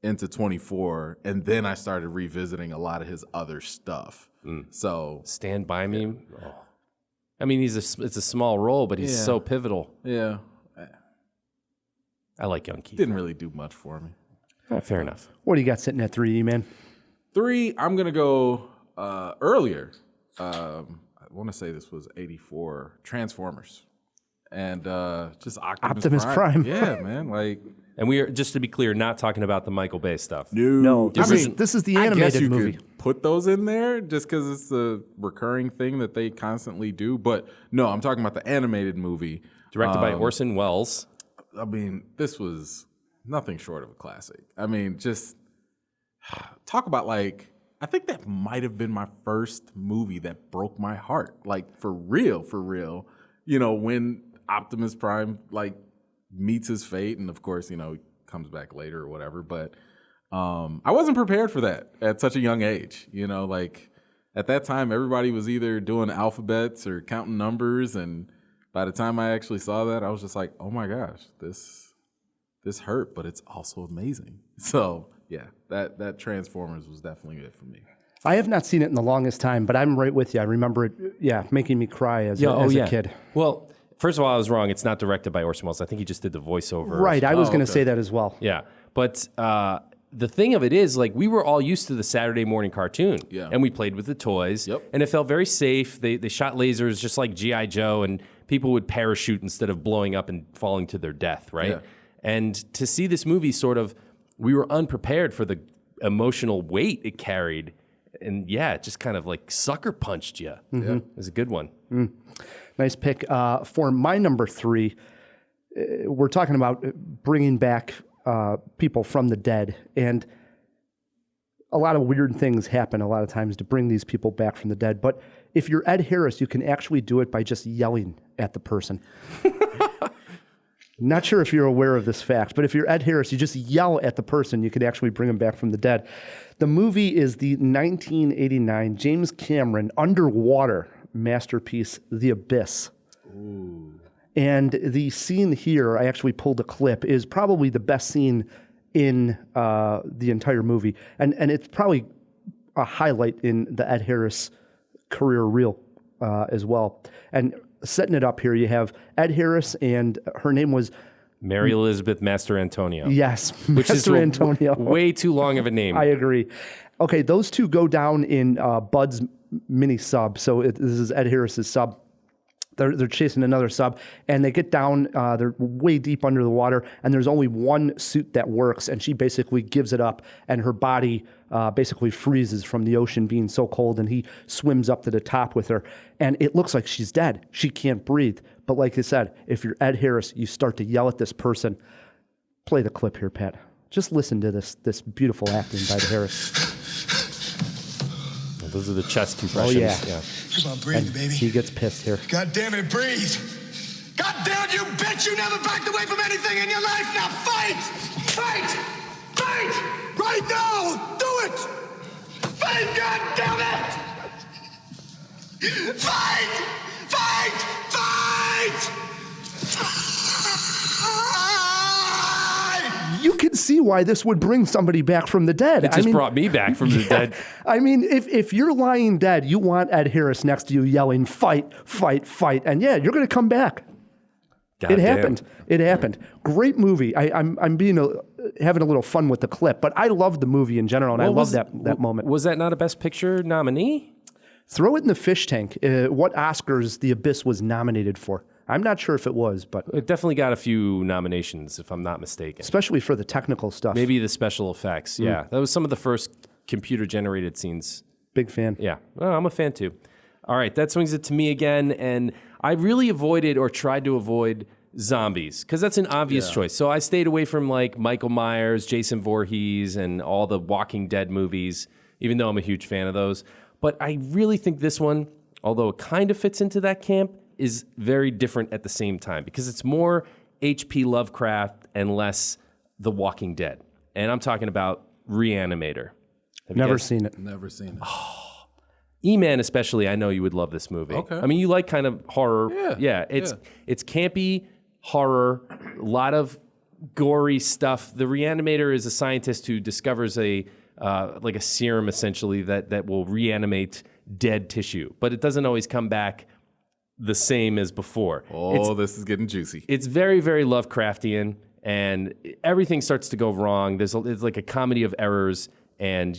into 24, and then I started revisiting a lot of his other stuff. So Stand By Me. Oh. I mean, it's a small role, but he's so pivotal. Yeah. I like young Kiefer. Didn't really do much for me. Fair enough. What do you got sitting at 3, man? 3, I'm going to go earlier. I want to say this was 84, Transformers. And just Optimus Prime. Yeah, man. Like, and we are, just to be clear, not talking about the Michael Bay stuff. No, this is the animated I guess you movie. could put those in there just because it's a recurring thing that they constantly do. But no, I'm talking about the animated movie. Directed by Orson Welles. I mean, this was nothing short of a classic. I mean, just talk about like, I think that might have been my first movie that broke my heart. Like, for real. When Optimus Prime, like, meets his fate, and of course, he comes back later or whatever. But I wasn't prepared for that at such a young age. Like, at that time, everybody was either doing alphabets or counting numbers, and by the time I actually saw that, I was just like, oh my gosh, this hurt, but it's also amazing. So yeah, that Transformers was definitely it for me. I have not seen it in the longest time, but I'm right with you. I remember it, making me cry as a kid. Well, first of all, I was wrong. It's not directed by Orson Welles. I think he just did the voiceover. Right, I was going to say that as well. Yeah, but the thing of it is, like, we were all used to the Saturday morning cartoon, and we played with the toys, and it felt very safe. They shot lasers just like G.I. Joe, and people would parachute instead of blowing up and falling to their death, right? Yeah. And to see this movie we were unprepared for the emotional weight it carried. And yeah, it just kind of like sucker punched you. Mm-hmm. It was a good one. Nice pick. For my number 3, we're talking about bringing back people from the dead. And a lot of weird things happen a lot of times to bring these people back from the dead. But if you're Ed Harris, you can actually do it by just yelling at the person. Not sure if you're aware of this fact, but if you're Ed Harris, you just yell at the person, you can actually bring them back from the dead. The movie is the 1989 James Cameron underwater masterpiece, The Abyss. Ooh. And the scene here, I actually pulled a clip, is probably the best scene in the entire movie. And it's probably a highlight in the Ed Harris career reel as well. And setting it up here, you have Ed Harris, and her name was Mary Elizabeth Master Antonio. Yes, which Master is Antonio. Way too long of a name. I agree. Okay, those two go down in Bud's mini sub. So this is Ed Harris's sub. They're chasing another sub, and they get down. They're way deep under the water, and there's only one suit that works, and she basically gives it up, and her body basically freezes from the ocean being so cold, and he swims up to the top with her, and it looks like she's dead. She can't breathe. But like I said, if you're Ed Harris, you start to yell at this person. Play the clip here, Pat. Just listen to this beautiful acting by Harris. Those are the chest compressions. Oh, yeah. Come on, breathe, baby. He gets pissed here. God damn it, breathe. God damn it, you bitch! You never backed away from anything in your life! Now fight! Fight! Fight! Right now! Do it! Fight, God damn it! Fight! You can see why this would bring somebody back from the dead. It just brought me back from the dead. I mean, if you're lying dead, you want Ed Harris next to you yelling, fight, fight, fight. And yeah, you're going to come back. God It damn. happened. It happened. Great movie. I'm having a little fun with the clip, but I love the movie in general, and I love that moment. Was that not a Best Picture nominee? Throw it in the fish tank. What Oscars The Abyss was nominated for? I'm not sure if it was, but It definitely got a few nominations, if I'm not mistaken. especially for the technical stuff. Maybe the special effects. Yeah, that was some of the first computer-generated scenes. Big fan. Yeah, well, I'm a fan too. All right, that swings it to me again, and I really avoided or tried to avoid zombies because that's an obvious choice. So I stayed away from like Michael Myers, Jason Voorhees, and all the Walking Dead movies, even though I'm a huge fan of those. But I really think this one, although it kind of fits into that camp, is very different at the same time because it's more H.P. Lovecraft and less The Walking Dead. And I'm talking about Reanimator. Have you Never guys- seen it. Never seen it. E-Man especially, I know you would love this movie. Okay. I mean, you like kind of horror. Yeah. It's campy horror, a lot of gory stuff. The Reanimator is a scientist who discovers a serum essentially that will reanimate dead tissue, but it doesn't always come back the same as before. This is getting juicy. It's very, very Lovecraftian, and everything starts to go wrong. It's like a comedy of errors, and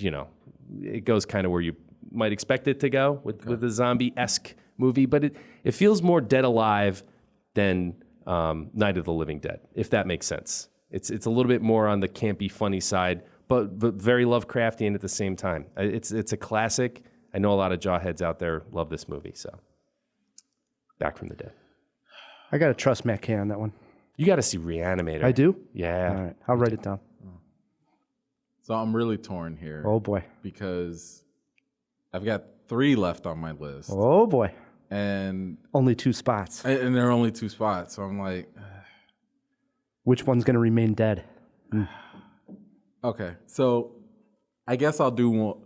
it goes kind of where you might expect it to go with a zombie-esque movie, but it feels more Dead Alive than Night of the Living Dead, if that makes sense. It's a little bit more on the campy, funny side, but very Lovecraftian at the same time. It's a classic. I know a lot of JawHeads out there love this movie, so Back from the Dead. I got to trust Matt Kay on that one. You got to see Reanimator. I do? Yeah. All right. I'll write it down. So I'm really torn here. Oh, boy. Because I've got 3 left on my list. Oh, boy. And Only 2 spots. and there are only 2 spots. So I'm like, Which one's going to remain dead? okay. So I guess I'll do one.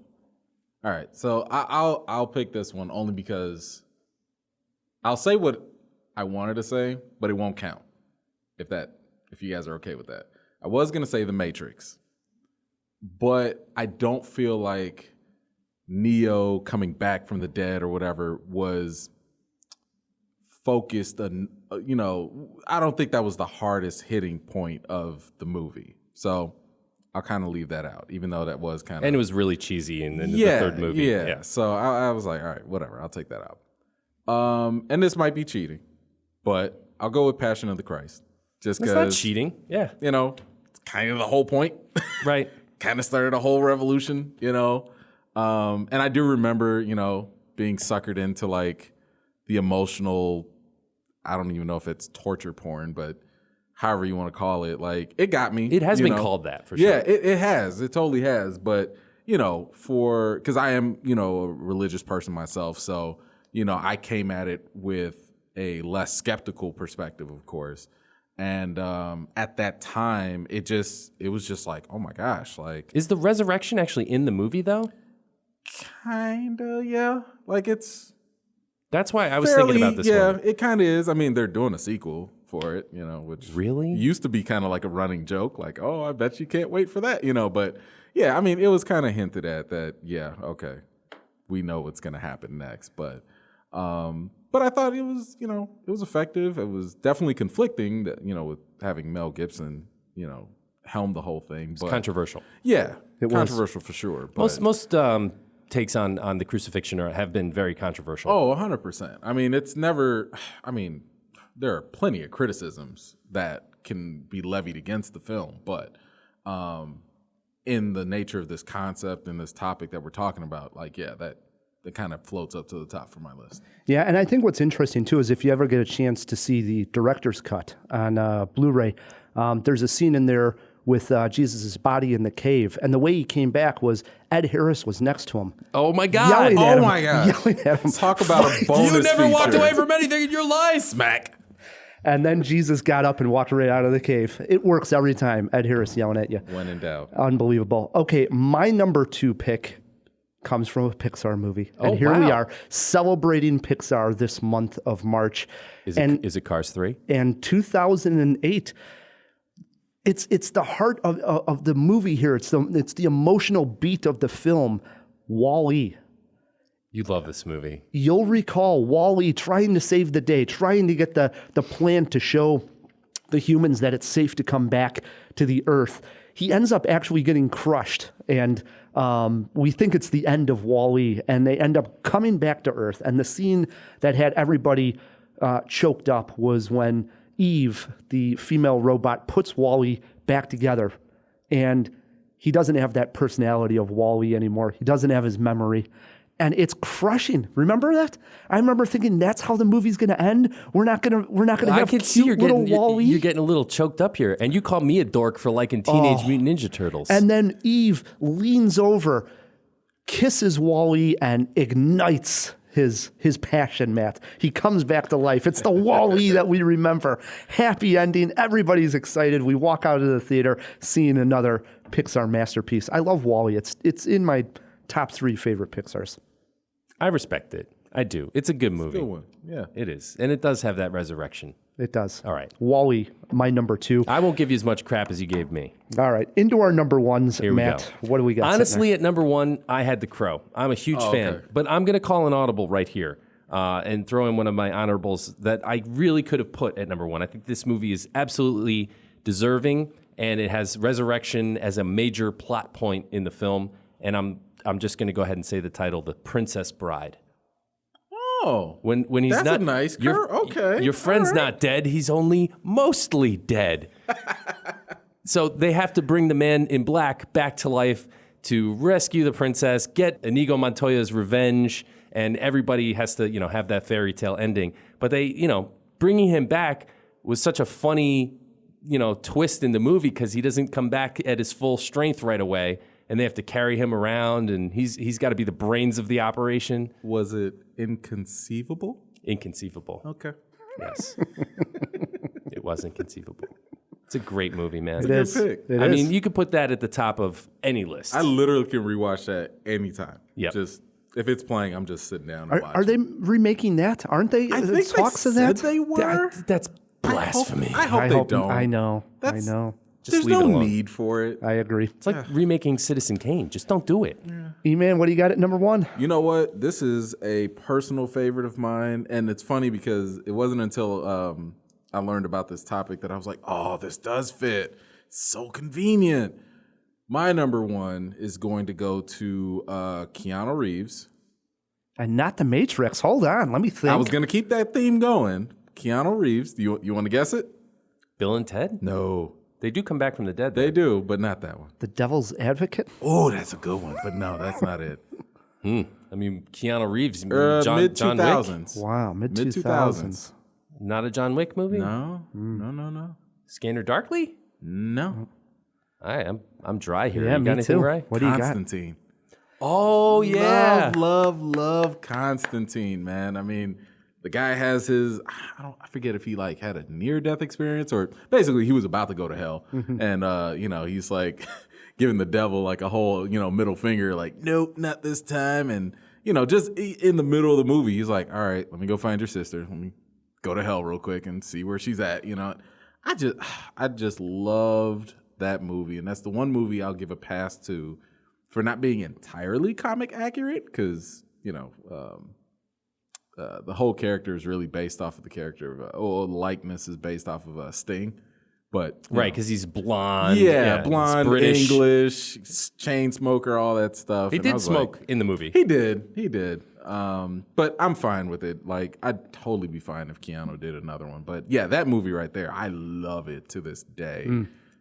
All right. So I'll pick this one only because I'll say what I wanted to say, but it won't count. If you guys are okay with that. I was going to say The Matrix, but I don't feel like Neo coming back from the dead or whatever was focused on, I don't think that was the hardest hitting point of the movie. So I'll kind of leave that out, even though that was kind of... And it was really cheesy in the third movie. Yeah. So I was like, all right, whatever. I'll take that out. And this might be cheating, but I'll go with Passion of the Christ. Just It's because... not cheating. Yeah. It's kind of the whole point. Right. Kind of started a whole revolution, And I do remember, being suckered into like the emotional, I don't even know if it's torture porn, but however you want to call it, like it got me. It has been called that for sure. Yeah, it has. It totally has. But, because I am, a religious person myself. So, I came at it with a less skeptical perspective, of course. And at that time, it was just like, oh my gosh, like... Is the resurrection actually in the movie, though? Kinda, yeah. Like it's... That's why I was thinking about this one. Yeah, it kind of is. I mean, they're doing a sequel for it, which... Really? Used to be kind of like a running joke, like, oh, I bet you can't wait for that, But yeah, I mean, it was kind of hinted at that, yeah, okay, we know what's going to happen next. But I thought it was, it was effective. It was definitely conflicting, that, with having Mel Gibson, helm the whole thing. It's controversial. Yeah, It was. controversial for sure. But, Most takes on the crucifixion have been very controversial. Oh, 100%. I mean, it's never... I mean, there are plenty of criticisms that can be levied against the film, but in the nature of this concept and this topic that we're talking about, like, yeah, that kind of floats up to the top for my list. Yeah, and I think what's interesting, too, is if you ever get a chance to see the director's cut on Blu-ray, there's a scene in there with Jesus' body in the cave, and the way he came back was Ed Harris was next to him. Oh, my God. Yelling at him, my God. Yelling at him. Talk about a bonus You never walked feature. away from anything in your life. Smack. And then Jesus got up and walked right out of the cave. It works every time, Ed Harris yelling at you. When in doubt. Unbelievable. Okay, my number 2 pick, comes from a Pixar movie. Oh, And here we wow. are celebrating Pixar this month of March. Is it Cars 3? And 2008, it's the heart of the movie here. It's the emotional beat of the film, Wall-E. You love this movie. You'll recall Wall-E trying to save the day, trying to get the plan to show the humans that it's safe to come back to the Earth. He ends up actually getting crushed, and we think it's the end of Wall-E, and they end up coming back to Earth. And the scene that had everybody choked up was when Eve, the female robot, puts Wall-E back together, and he doesn't have that personality of Wall-E anymore. He doesn't have his memory. And it's crushing. Remember that? I remember thinking that's how the movie's going to end. We're not going to have cute little Wall-E. You're getting a little choked up here, and you call me a dork for liking Teenage Mutant Ninja Turtles. And then Eve leans over, kisses Wall-E, and ignites his passion, Matt. He comes back to life. It's the Wall-E that we remember. Happy ending. Everybody's excited. We walk out of the theater seeing another Pixar masterpiece. I love Wall-E. It's in my top 3 favorite Pixars. I respect it. I do. It's a good movie. Good one. Yeah. It is. And it does have that resurrection. It does. All right. Wall-E, my number 2. I won't give you as much crap as you gave me. All right. Into our number 1s, Here we Matt. go. What do we got? Honestly, at number 1, I had The Crow. I'm a huge fan. okay. But I'm going to call an audible right here and throw in one of my honorables that I really could have put at number 1. I think this movie is absolutely deserving, and it has resurrection as a major plot point in the film. And I'm just going to go ahead and say the title, The Princess Bride. Oh, When he's that's not a nice your, okay. Your friend's all right. not dead. He's only mostly dead. So they have to bring the man in black back to life to rescue the princess, get Inigo Montoya's revenge, and everybody has to, have that fairy tale ending. But they, bringing him back was such a funny, twist in the movie because he doesn't come back at his full strength right away. And they have to carry him around, and he's got to be the brains of the operation. Was it inconceivable? Inconceivable. Okay. Yes. It was inconceivable. It's a great movie, man. It is. pick. It I is. mean, you could put that at the top of any list. I literally can rewatch that anytime. Yep. Just if it's playing, I'm just sitting down and Are watching. they remaking that? Aren't they? I think There's they talks of said that. they were. That's blasphemy. I hope they don't. I know. That's- I know. Just There's leave it no alone. need for it. I agree. It's like remaking Citizen Kane. Just don't do it. E-Man, what do you got at number 1? You know what? This is a personal favorite of mine, and it's funny because it wasn't until I learned about this topic that I was like, "Oh, this does fit. It's so convenient." My number 1 is going to go to Keanu Reeves. And not the Matrix. Hold on. Let me think. I was going to keep that theme going. Keanu Reeves. Do you want to guess it? Bill and Ted? No, They do come back from the dead. they do, but not that one. The Devil's Advocate? Oh, that's a good one, but no, that's not it. I mean, Keanu Reeves. Mid John Wick? 2000s. Wow, Mid mid-2000s. Not a John Wick movie? No. Scanner Darkly? No. All right, I'm dry here. Yeah, you got me anything too. right? What do you got? Constantine. Oh, yeah. Love Constantine, man. I mean, the guy has his, I forget if he had a near-death experience or basically he was about to go to hell. And, he's like giving the devil a whole, middle finger, nope, not this time. And, just in the middle of the movie, he's like, all right, let me go find your sister. Let me go to hell real quick and see where she's at. I just loved that movie. And that's the one movie I'll give a pass to for not being entirely comic accurate because, the whole character is really based off of the character of, the likeness is based off of Sting. But Right, because he's blonde. blonde, he's British. English, chain smoker, all that stuff. He And I did was smoke like, in the movie. He did. But I'm fine with it. I'd totally be fine if Keanu did another one. But yeah, that movie right there, I love it to this day.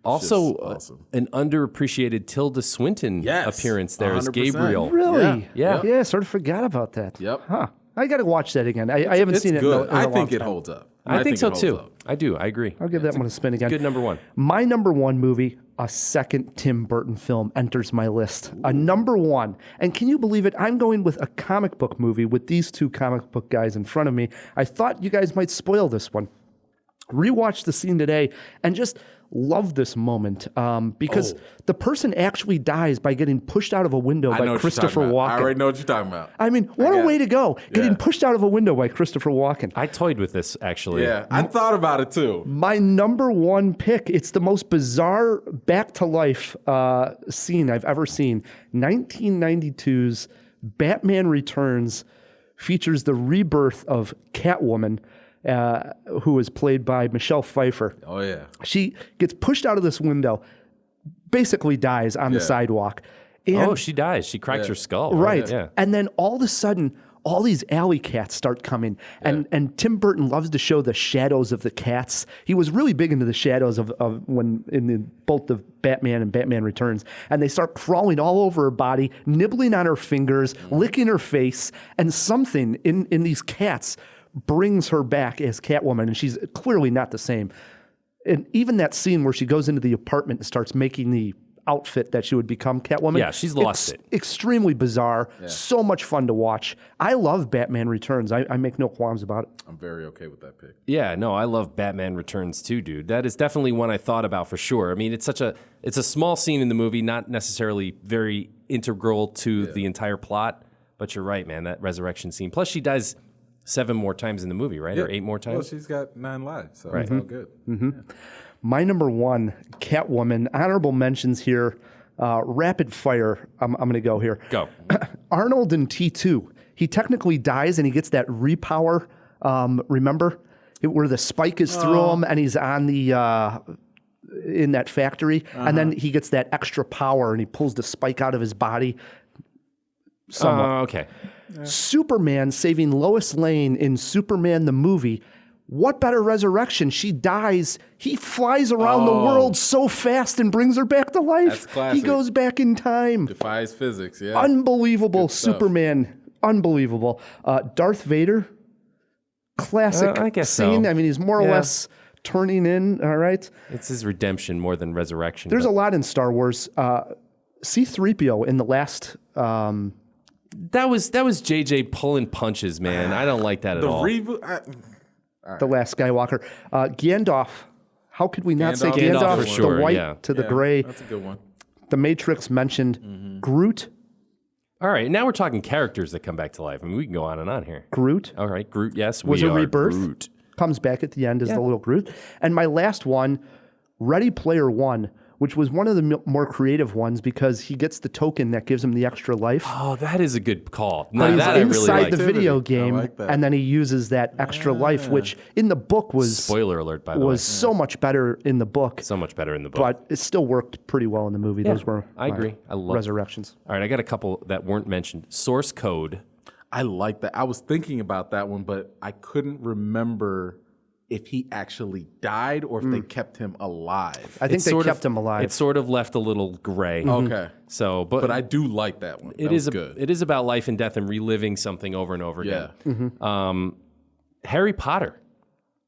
Also, Just awesome. an underappreciated Tilda Swinton Yes, appearance there as 100%. Gabriel. Really? Yeah. Yeah, sort of forgot about that. Yep. Huh. I got to watch that again. I haven't It's seen it good. in a I long think it time. holds up. I think so it holds too. up. I do. I agree. I'll give that one a spin again. Good number 1. My number 1 movie, a second Tim Burton film, enters my list. A number 1. And can you believe it? I'm going with a comic book movie with these two comic book guys in front of me. I thought you guys might spoil this one. Rewatched the scene today and just love this moment because the person actually dies by getting pushed out of a window by Christopher Walken. I already know what you're talking about. I mean, what a way to go. Getting pushed out of a window by Christopher Walken. I toyed with this, actually. Yeah, I thought about it too. My number one pick, it's the most bizarre back-to-life scene I've ever seen. 1992's Batman Returns features the rebirth of Catwoman, who is played by Michelle Pfeiffer. Oh, yeah. She gets pushed out of this window, basically dies on the sidewalk. And, she dies. She cracks her skull. right. Yeah. And then all of a sudden, all these alley cats start coming. And Tim Burton loves to show the shadows of the cats. He was really big into the shadows of when in both the Batman and Batman Returns. And they start crawling all over her body, nibbling on her fingers, licking her face. And something in these cats brings her back as Catwoman. And she's clearly not the same. And even that scene where she goes into the apartment and starts making the outfit that she would become Catwoman. Yeah, she's lost it. Extremely bizarre. Yeah. So much fun to watch. I love Batman Returns. I make no qualms about it. I'm very okay with that pick. Yeah, no, I love Batman Returns too, dude. That is definitely one I thought about for sure. I mean, it's a small scene in the movie, not necessarily very integral to the entire plot, but you're right, man, that resurrection scene. Plus she dies 7 more times in the movie, right? Or 8 more times? Well, she's got 9 lives, so it's all good. Mm-hmm. Yeah. My number one, Catwoman. Honorable mentions here. Rapid fire. I'm going to go here. Go. Arnold in T2. He technically dies and he gets that repower. Remember? Where the spike is through him and he's on the in that factory. And then he gets that extra power and he pulls the spike out of his body. Okay. Superman saving Lois Lane in Superman the movie. What better resurrection? She dies. He flies around the world so fast and brings her back to life. That's classic. He goes back in time. Defies physics, yeah. Unbelievable Superman. Unbelievable. Darth Vader. Classic I guess scene. so. I mean, he's more or less turning in, all right? It's his redemption more than resurrection. There's a lot in Star Wars. C-3PO in the last... That was JJ pulling punches, man. I don't like that at all. The reboot... The Last Skywalker. Gandalf. How could we not say Gandalf Gandalf? for sure, the white to the gray. That's a good one. The Matrix mentioned. Groot. All right, now we're talking characters that come back to life. I mean, we can go on and on here. Groot. All right, Groot, yes. Was we a are rebirth. Groot. Comes back at the end as the little Groot. And my last one, Ready Player One, which was one of the more creative ones because he gets the token that gives him the extra life. Oh, that is a good call. But he's that I really inside liked. the video game, like that. and then he uses that extra life, which in the book was Spoiler alert, by the way. was so much better in the book. So much better in the book. But it still worked pretty well in the movie. Those were I agree. I love resurrections. All right, I got a couple that weren't mentioned. Source Code. I like that. I was thinking about that one, but I couldn't remember if he actually died or if they kept him alive. I think they kept him alive. It sort of left a little gray. Okay. So, But I do like that one. it That is was good. It is about life and death and reliving something over and over again. Harry Potter.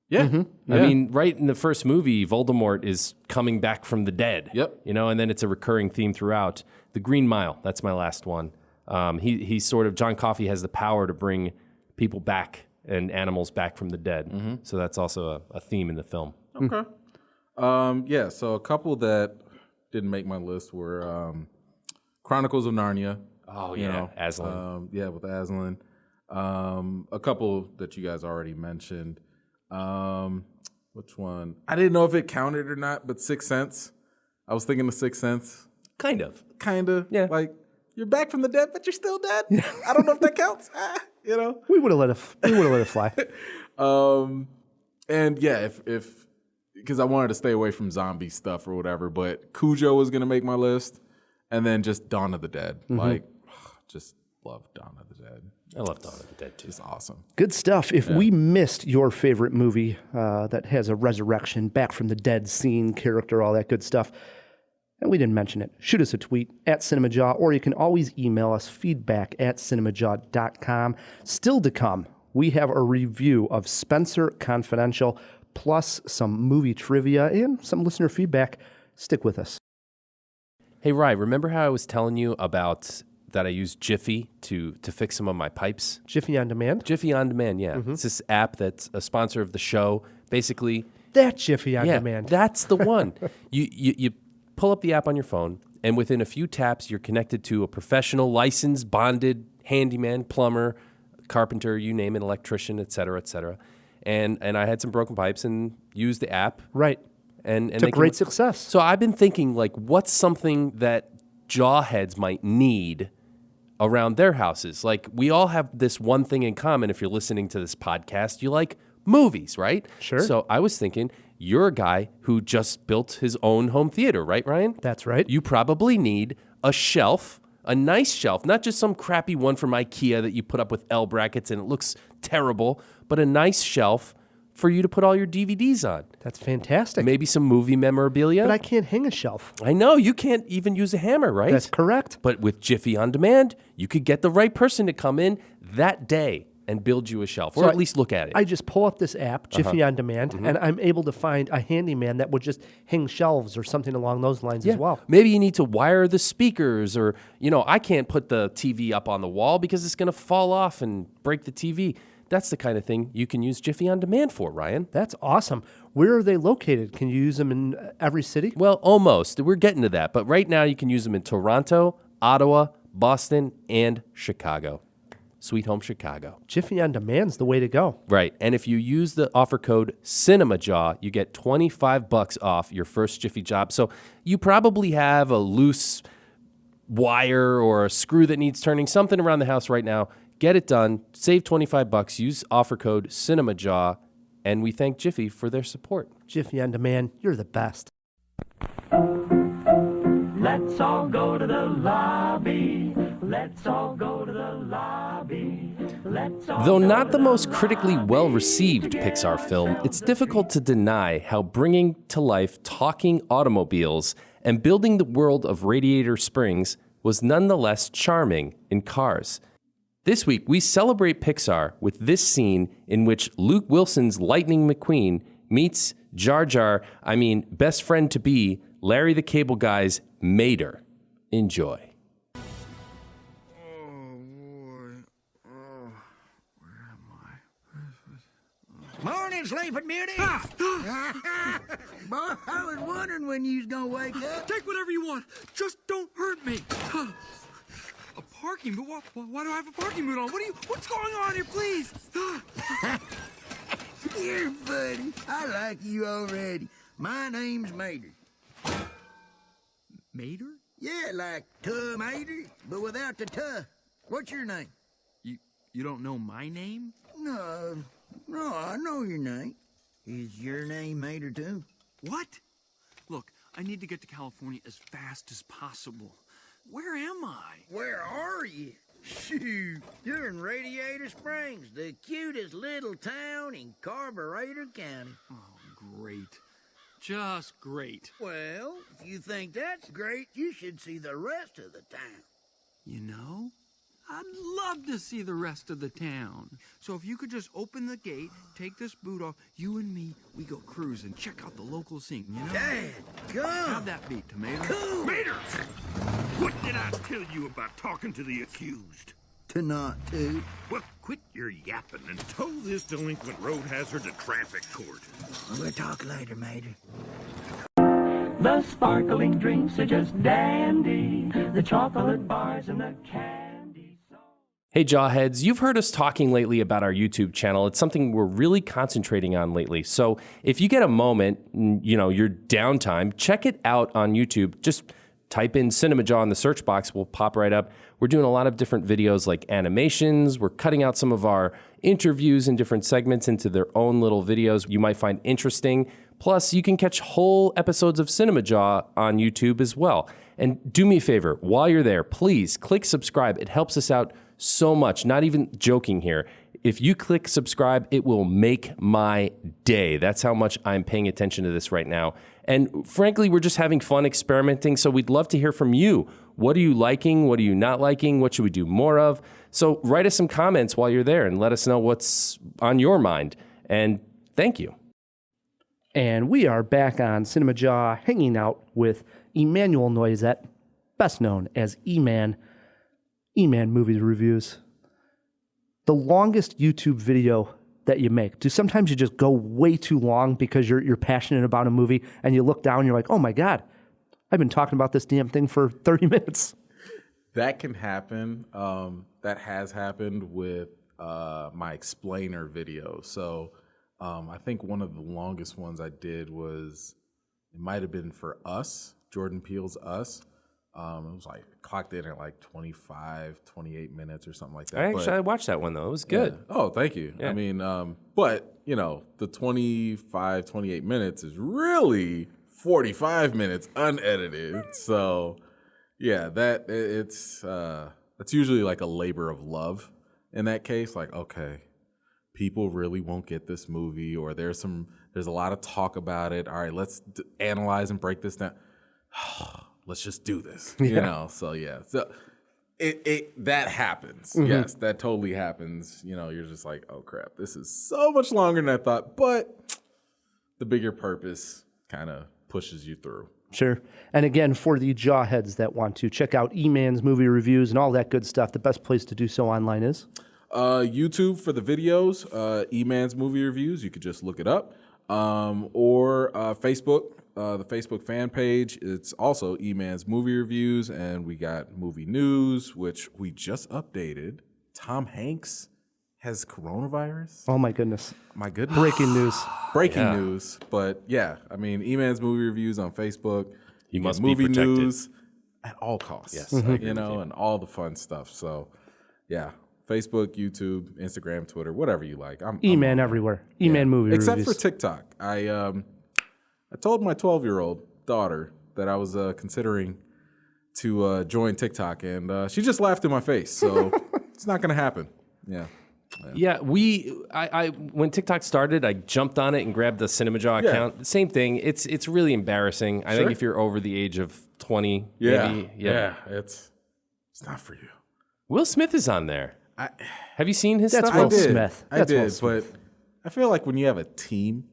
Yeah. I mean, right in the first movie, Voldemort is coming back from the dead. Yep. You know, and then it's a recurring theme throughout. The Green Mile, that's my last one. He's sort of, John Coffey has the power to bring people back and animals back from the dead. So that's also a theme in the film. Okay. Yeah, so a couple that didn't make my list were Chronicles of Narnia. Oh, you yeah, know, Aslan. Yeah, with Aslan. A couple that you guys already mentioned. Which one? I didn't know if it counted or not, but Sixth Sense. I was thinking of Sixth Sense. Kind of. Yeah. Like, you're back from the dead, but you're still dead. I don't know if that counts. You know? We would have let it fly. And yeah, if because I wanted to stay away from zombie stuff or whatever, but Cujo was gonna make my list, and then just Dawn of the Dead. Like, just love Dawn of the Dead. I love Dawn of the Dead too. It's awesome. Good stuff. If we missed your favorite movie that has a resurrection, back from the dead scene, character, all that good stuff, and we didn't mention it, shoot us a tweet at Cinemajaw, or you can always email us feedback@cinemajaw.com. Still to come, we have a review of Spenser Confidential, plus some movie trivia and some listener feedback. Stick with us. Hey, Rye, remember how I was telling you about that I use Jiffy to fix some of my pipes? Jiffy on Demand? Jiffy On Demand, yeah. It's this app that's a sponsor of the show. Basically, that Jiffy on Yeah, demand. that's the one. You pull up the app on your phone, and within a few taps, you're connected to a professional, licensed, bonded handyman, plumber, carpenter, you name it, electrician, et cetera, et cetera. And I had some broken pipes and used the app. Right. And to great success. So I've been thinking, like, what's something that JawHeads might need around their houses? Like, we all have this one thing in common. If you're listening to this podcast, you like movies, right? Sure. So I was thinking, you're a guy who just built his own home theater, right, Ryan? That's right. You probably need a shelf, a nice shelf, not just some crappy one from IKEA that you put up with L brackets and it looks terrible, but a nice shelf for you to put all your DVDs on. That's fantastic. Maybe some movie memorabilia. But I can't hang a shelf. I know, you can't even use a hammer, right? That's correct. But with Jiffy On Demand, you could get the right person to come in that day and build you a shelf, or So at least look at it. I just pull up this app, Jiffy On Demand, and I'm able to find a handyman that would just hang shelves or something along those lines as well. Maybe you need to wire the speakers, or, I can't put the TV up on the wall because it's going to fall off and break the TV. That's the kind of thing you can use Jiffy On Demand for, Ryan. That's awesome. Where are they located? Can you use them in every city? Well, almost. We're getting to that. But right now you can use them in Toronto, Ottawa, Boston, and Chicago. Sweet Home Chicago. Jiffy On Demand's the way to go. Right. And if you use the offer code Cinemajaw, you get $25 off your first Jiffy job. So you probably have a loose wire or a screw that needs turning, something around the house right now. Get it done. Save $25. Use offer code Cinemajaw. And we thank Jiffy for their support. Jiffy On Demand, you're the best. Let's all go to the lobby. Let's all go to the lobby. Let's all Though go not to the most lobby critically well-received Pixar film, it's difficult to deny how bringing to life talking automobiles and building the world of Radiator Springs was nonetheless charming in Cars. This week, we celebrate Pixar with this scene in which Luke Wilson's Lightning McQueen meets best friend to be, Larry the Cable Guy's Mater. Enjoy. Morning, Sleeping Beauty. Boy, I was wondering when you was gonna wake up. Take whatever you want. Just don't hurt me. A parking boot? Why do I have a parking boot on? What's going on here, please? You're funny. I like you already. My name's Mater. Mater? Yeah, like Tuh Mater, but without the tuh. What's your name? You don't know my name? No, I know your name. Is your name Mater too? What? Look, I need to get to California as fast as possible. Where am I? Where are you? Shoot, you're in Radiator Springs, the cutest little town in Carburetor County. Oh, great. Just great. Well, if you think that's great, you should see the rest of the town. You know, I'd love to see the rest of the town. So if you could just open the gate, take this boot off, you and me, we go cruise and check out the local scene, you know? Dad, come! How'd that be, Tomato? Cool! Mater! What did I tell you about talking to the accused? To not to. Well, quit your yapping and tow this delinquent road hazard to traffic court. We'll talk later, Mater. The sparkling drinks are just dandy. The chocolate bars and the candy. Hey, JawHeads, you've heard us talking lately about our YouTube channel. It's something we're really concentrating on lately. So if you get a moment, your downtime, check it out on YouTube. Just type in Cinemajaw in the search box. We'll pop right up. We're doing a lot of different videos like animations. We're cutting out some of our interviews in different segments into their own little videos you might find interesting. Plus, you can catch whole episodes of Cinemajaw on YouTube as well. And do me a favor, while you're there, please click subscribe. It helps us out so much, not even joking here. If you click subscribe, it will make my day. That's how much I'm paying attention to this right now. And frankly, we're just having fun experimenting, so we'd love to hear from you. What are you liking? What are you not liking? What should we do more of? So write us some comments while you're there and let us know what's on your mind. And thank you. And we are back on Cinemajaw hanging out with Emmanuel Noisette, best known as E-Man. E-Man Movies Reviews. The longest YouTube video that you make? Do sometimes you just go way too long because you're passionate about a movie and you look down and you're like, oh my God, I've been talking about this damn thing for 30 minutes. That can happen. That has happened with my explainer video. So I think one of the longest ones I did was, it might have been for Us, Jordan Peele's Us. It was like clocked in at like 25, 28 minutes or something like that. I watched that one though. It was good. Yeah. Oh, thank you. Yeah. I mean, but the 25, 28 minutes is really 45 minutes unedited. So yeah, that's usually like a labor of love in that case. Like, okay, people really won't get this movie, or there's a lot of talk about it. All right, let's analyze and break this down. Let's just do this, you know? So yeah, so that happens. Mm-hmm. Yes, that totally happens. You're just like, oh crap, this is so much longer than I thought, but the bigger purpose kind of pushes you through. Sure. And again, for the JawHeads that want to check out E-Man's movie reviews and all that good stuff, the best place to do so online is? YouTube for the videos, E-Man's movie reviews. You could just look it up. Or Facebook. The Facebook fan page, it's also E-Man's movie reviews, and we got movie news, which we just updated. Tom Hanks has coronavirus. Oh my goodness. My goodness. Breaking news. Breaking news. But yeah, I mean, E-Man's movie reviews on Facebook. You must movie be protected. News at all costs. Yes, I agree with you. And all the fun stuff. So yeah, Facebook, YouTube, Instagram, Twitter, whatever you like. I'm E-Man everywhere. E-Man movie Except reviews. for TikTok. I told my 12-year-old daughter that I was considering to join TikTok, and she just laughed in my face. So it's not going to happen. Yeah. Yeah, I when TikTok started, I jumped on it and grabbed the Cinemajaw account. Same thing. It's really embarrassing. I think if you're over the age of 20, maybe. Yeah, it's not for you. Will Smith is on there. Have you seen his That's stuff? Will Smith. I did, but I feel like when you have a team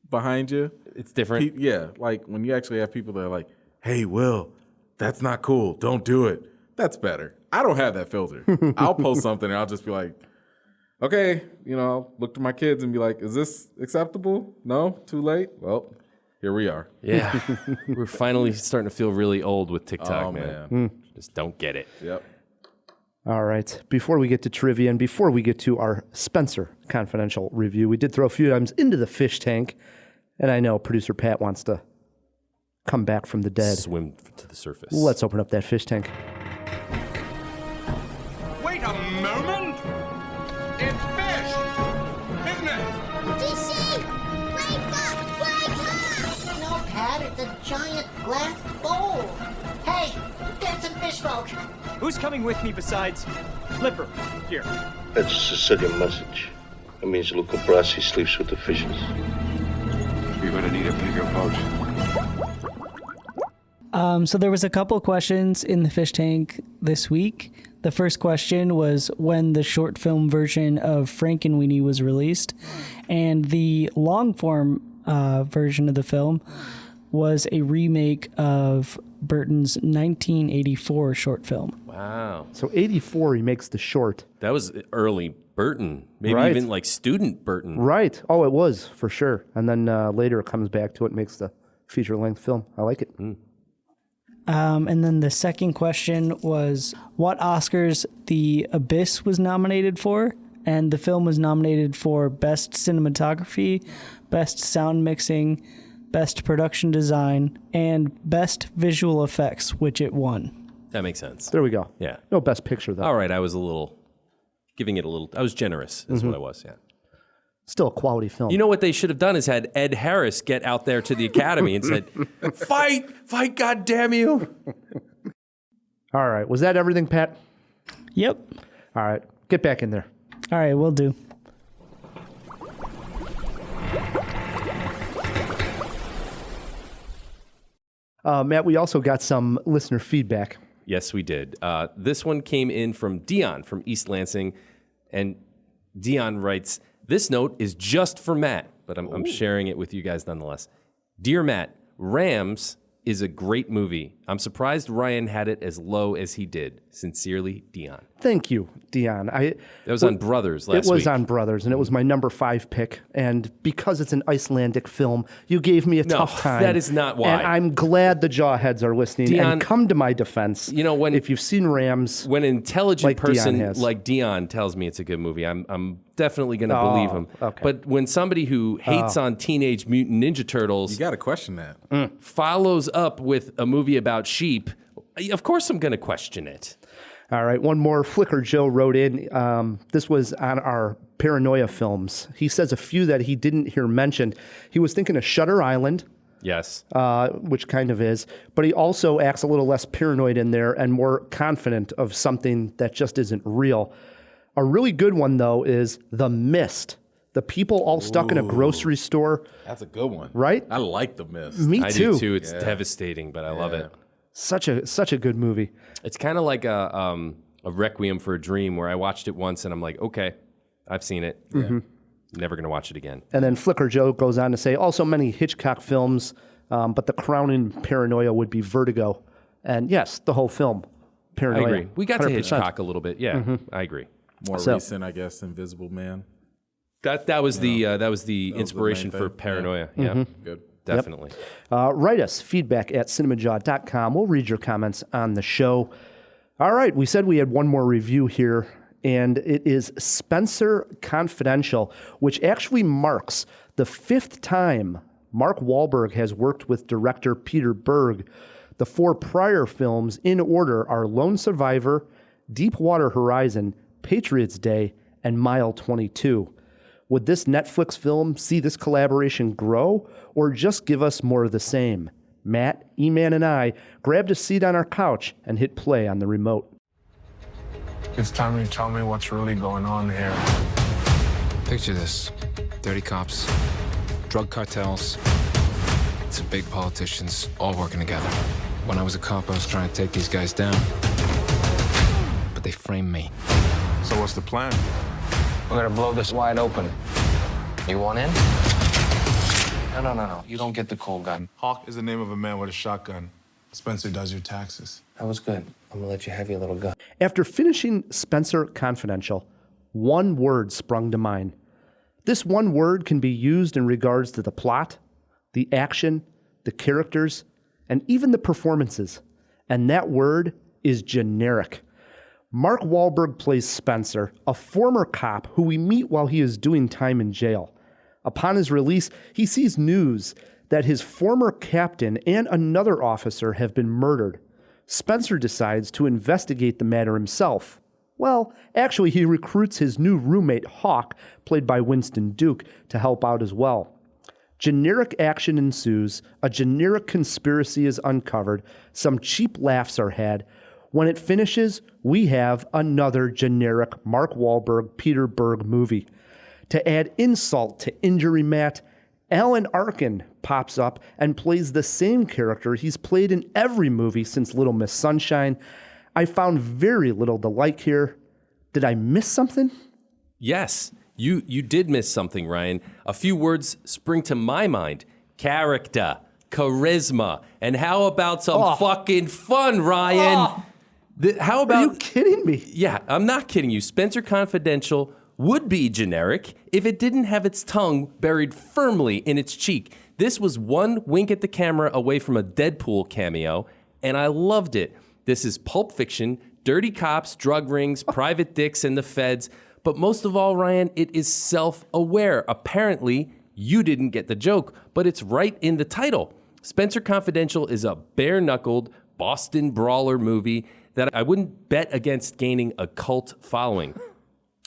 behind you, it's different. Like when you actually have people that are like, hey, Will, that's not cool. Don't do it. That's better. I don't have that filter. I'll post something and I'll just be like, okay, I'll look to my kids and be like, is this acceptable? No? Too late? Well, here we are. Yeah. We're finally starting to feel really old with TikTok, Oh, man. Just don't get it. Yep. All right. Before we get to trivia and before we get to our Spenser confidential review, we did throw a few items into the fish tank. And I know producer Pat wants to come back from the dead. Swim to the surface. Let's open up that fish tank. Wait a moment! It's fish! Isn't it? DC! Wake up! Wake up! No, Pat, it's a giant glass bowl. Hey, get some fish smoke. Who's coming with me besides Flipper? Here. That's a Sicilian message. It means Luca Brasi sleeps with the fishes. You're gonna need a bigger boat. So there was a couple questions in the fish tank this week. The first question was when the short film version of Frankenweenie was released, and the long form version of the film was a remake of Burton's 1984 short film. Wow. So 84, he makes the short. That was early Burton. Maybe Right. even like student Burton. Right. Oh, it was, for sure. And then later it comes back to it, makes the feature-length film. I like it. And then the second question was what Oscars The Abyss was nominated for. And the film was nominated for Best Cinematography, Best Sound Mixing, Best Production Design, and Best Visual Effects, which it won. That makes sense. There we go. Yeah. No Best Picture, though. All right. I was I was generous. That's what I was, yeah. Still a quality film. You know what they should have done is had Ed Harris get out there to the Academy and said, fight, God damn you. All right. Was that everything, Pat? Yep. All right. Get back in there. All right, we'll do. Matt, we also got some listener feedback. Yes, we did. This one came in from Dion from East Lansing. And Dion writes, this note is just for Matt, but I'm sharing it with you guys nonetheless. Dear Matt, Rams is a great movie. I'm surprised Ryan had it as low as he did. Sincerely, Dion. Thank you, Dion. That was on Brothers last week. It was on Brothers, and it was my number 5 pick. And because it's an Icelandic film, you gave me a tough time. That is not why. And I'm glad the JawHeads are listening Dion, and come to my defense. If you've seen Rams, when an intelligent person Dion like Dion tells me it's a good movie, I'm definitely going to believe him. Okay. But when somebody who hates on Teenage Mutant Ninja Turtles, you got to question that. Follows up with a movie about sheep, of course I'm going to question it. All right, one more. Flicker Joe wrote in. This was on our paranoia films. He says a few that he didn't hear mentioned. He was thinking of Shutter Island. Yes. Which kind of is. But he also acts a little less paranoid in there and more confident of something that just isn't real. A really good one, though, is The Mist. The people all stuck in a grocery store. That's a good one. Right? I like The Mist. Me I too. do too. It's devastating, but I love it. Such a good movie. It's kind of like a Requiem for a Dream where I watched it once and I'm like, okay, I've seen it. Mhm. Never going to watch it again. And then Flicker Joe goes on to say, also many Hitchcock films, but the crowning paranoia would be Vertigo. And yes, the whole film, paranoia. I agree. We got 100%. to Hitchcock a little bit. Yeah, I agree. More recent, I guess, Invisible Man. That was the main inspiration for thing. Paranoia. Yeah. Yeah, Mhm. Good. Definitely. Write us feedback at cinemajaw.com. We'll read your comments on the show. All right, we said we had one more review here, and it is Spenser Confidential, which actually marks the 5th time Mark Wahlberg has worked with director Peter Berg. The 4 prior films in order are Lone Survivor, Deepwater Horizon, Patriots Day, and Mile 22. Would this Netflix film see this collaboration grow, or just give us more of the same? Matt, E-Man, and I grabbed a seat on our couch and hit play on the remote. It's time you tell me what's really going on here. Picture this. Dirty cops, drug cartels, some big politicians all working together. When I was a cop, I was trying to take these guys down. But they framed me. So what's the plan? We're gonna blow this wide open. You want in? No. You don't get the cold gun. Hawk is the name of a man with a shotgun. Spencer does your taxes. That was good. I'm gonna let you have your little gun. After finishing Spenser Confidential, one word sprung to mind. This one word can be used in regards to the plot, the action, the characters, and even the performances. And that word is generic. Mark Wahlberg plays Spenser, a former cop who we meet while he is doing time in jail. Upon his release, he sees news that his former captain and another officer have been murdered. Spenser decides to investigate the matter himself. Well, actually, he recruits his new roommate, Hawk, played by Winston Duke, to help out as well. Generic action ensues, a generic conspiracy is uncovered, some cheap laughs are had. When it finishes, we have another generic Mark Wahlberg, Peter Berg movie. To add insult to injury, Matt, Alan Arkin pops up and plays the same character he's played in every movie since Little Miss Sunshine. I found very little to like here. Did I miss something? Yes, you did miss something, Ryan. A few words spring to my mind. Character, charisma, and how about some fucking fun, Ryan? How about... Are you kidding me? Yeah, I'm not kidding you. Spenser Confidential would be generic if it didn't have its tongue buried firmly in its cheek. This was one wink at the camera away from a Deadpool cameo, and I loved it. This is Pulp Fiction, dirty cops, drug rings, private dicks, and the feds. But most of all, Ryan, it is self-aware. Apparently, you didn't get the joke, but it's right in the title. Spenser Confidential is a bare-knuckled Boston brawler movie that I wouldn't bet against gaining a cult following.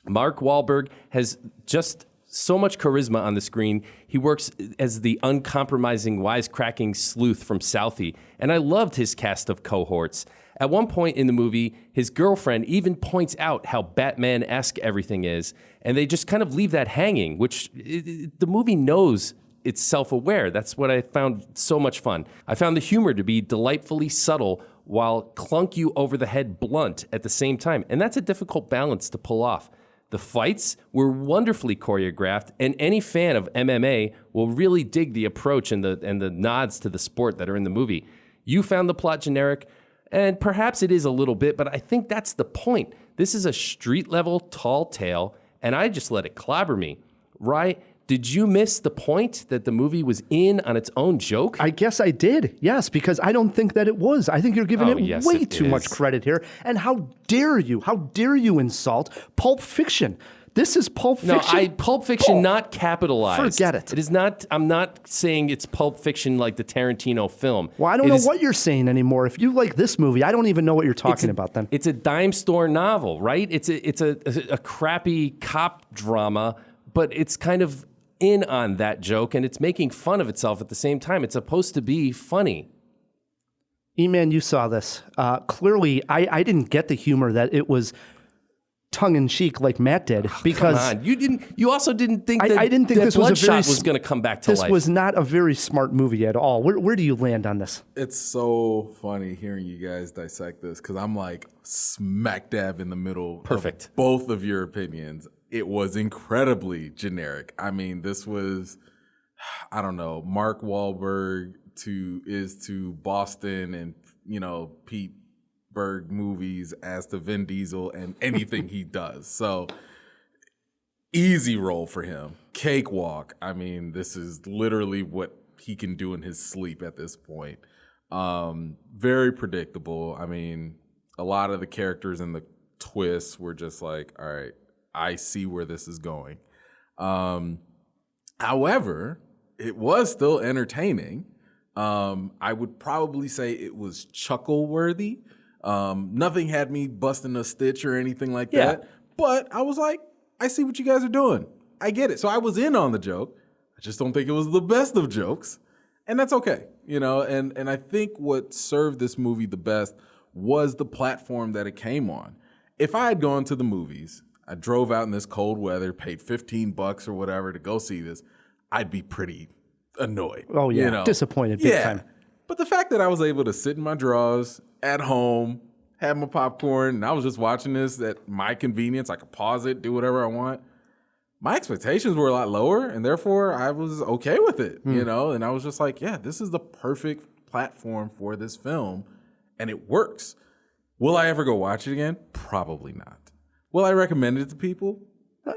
Mark Wahlberg has just so much charisma on the screen. He works as the uncompromising, wisecracking sleuth from Southie, and I loved his cast of cohorts. At one point in the movie, his girlfriend even points out how Batman-esque everything is, and they just kind of leave that hanging, which the movie knows it's self-aware. That's what I found so much fun. I found the humor to be delightfully subtle while clunk you over the head blunt at the same time, and that's a difficult balance to pull off. The fights were wonderfully choreographed, and any fan of MMA will really dig the approach and the nods to the sport that are in the movie. You found the plot generic, and perhaps it is a little bit, but I think that's the point. This is a street-level, tall tale, and I just let it clobber me. Right? Did you miss the point that the movie was in on its own joke? I guess I did, yes, because I don't think that it was. I think you're giving it way too much credit here. And how dare you insult Pulp Fiction? This is Pulp Fiction. No, Pulp Fiction not capitalized. Forget it. It is not, I'm not saying it's Pulp Fiction like the Tarantino film. Well, I don't know what you're saying anymore. If you like this movie, I don't even know what you're talking about then. It's a dime store novel, right? It's a crappy cop drama, but it's kind of in on that joke, and it's making fun of itself at the same time. It's supposed to be funny. E-Man, you saw this. Clearly, I didn't get the humor that it was tongue-in-cheek like Matt did. Because come on. You also didn't think that, I didn't think this Bloodshot was was going to come back to life. This was not a very smart movie at all. Where do you land on this? It's so funny hearing you guys dissect this because I'm like smack dab in the middle Perfect. of both of your opinions. It was incredibly generic. I mean, this was, I don't know, Mark Wahlberg to Boston and, Pete Berg movies as to Vin Diesel and anything he does. So easy role for him. Cakewalk. I mean, this is literally what he can do in his sleep at this point. Very predictable. I mean, a lot of the characters and the twists were just like, all right, I see where this is going. However, it was still entertaining. I would probably say it was chuckle worthy. Nothing had me busting a stitch or anything like that. But I was like, I see what you guys are doing. I get it. So I was in on the joke. I just don't think it was the best of jokes. And that's okay. And I think what served this movie the best was the platform that it came on. If I had gone to the movies, I drove out in this cold weather, paid $15 or whatever to go see this, I'd be pretty annoyed. Oh, yeah. Disappointed big time. But the fact that I was able to sit in my drawers at home, have my popcorn, and I was just watching this at my convenience, I could pause it, do whatever I want. My expectations were a lot lower, and therefore I was okay with it, and I was just like, yeah, this is the perfect platform for this film, and it works. Will I ever go watch it again? Probably not. Will I recommend it to people?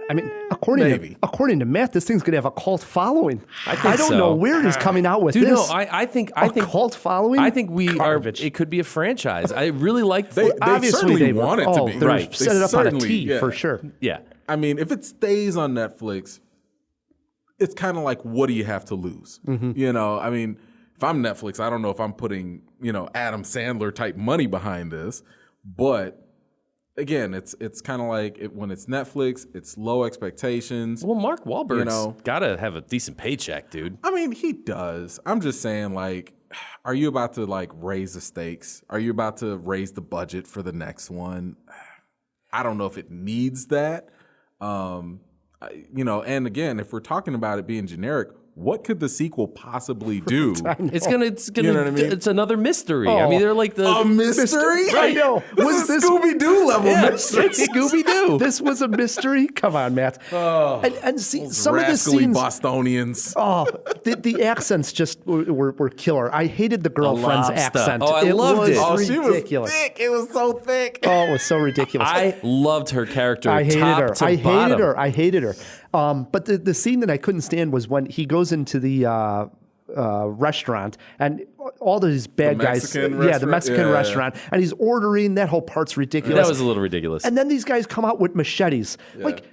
I mean, according to Matt, this thing's going to have a cult following. I don't know where he's coming out with this. No, I think cult following. I think we Garbage. It could be a franchise. I really like. They obviously want it to be. Right. Set it up on a T for sure. Yeah. I mean, if it stays on Netflix, it's kind of like, what do you have to lose? Mm-hmm. I mean, if I'm Netflix, I don't know if I'm putting Adam Sandler type money behind this, but. Again, it's kind of like when it's Netflix, it's low expectations. Well, Mark Wahlberg's got to have a decent paycheck, dude. I mean, he does. I'm just saying, like, are you about to, raise the stakes? Are you about to raise the budget for the next one? I don't know if it needs that. And again, if we're talking about it being generic, what could the sequel possibly do? It's gonna. You know what I mean? It's another mystery. I mean, they're like a mystery. I know. Was this Scooby-Doo level mystery? It's Scooby-Doo. This was a mystery. Come on, Matt. And see some of the scenes. Bostonians. The accents just were killer. I hated the girlfriend's accent. Oh, I loved it. Was she ridiculous. was thick. It was so thick. Oh, it was so ridiculous. I loved her character. I hated top her. To I bottom. hated her. But the scene that I couldn't stand was when he goes into the restaurant and all these bad guys, the Mexican restaurant, and he's ordering. That whole part's ridiculous. That was a little ridiculous. And then these guys come out with machetes. Like,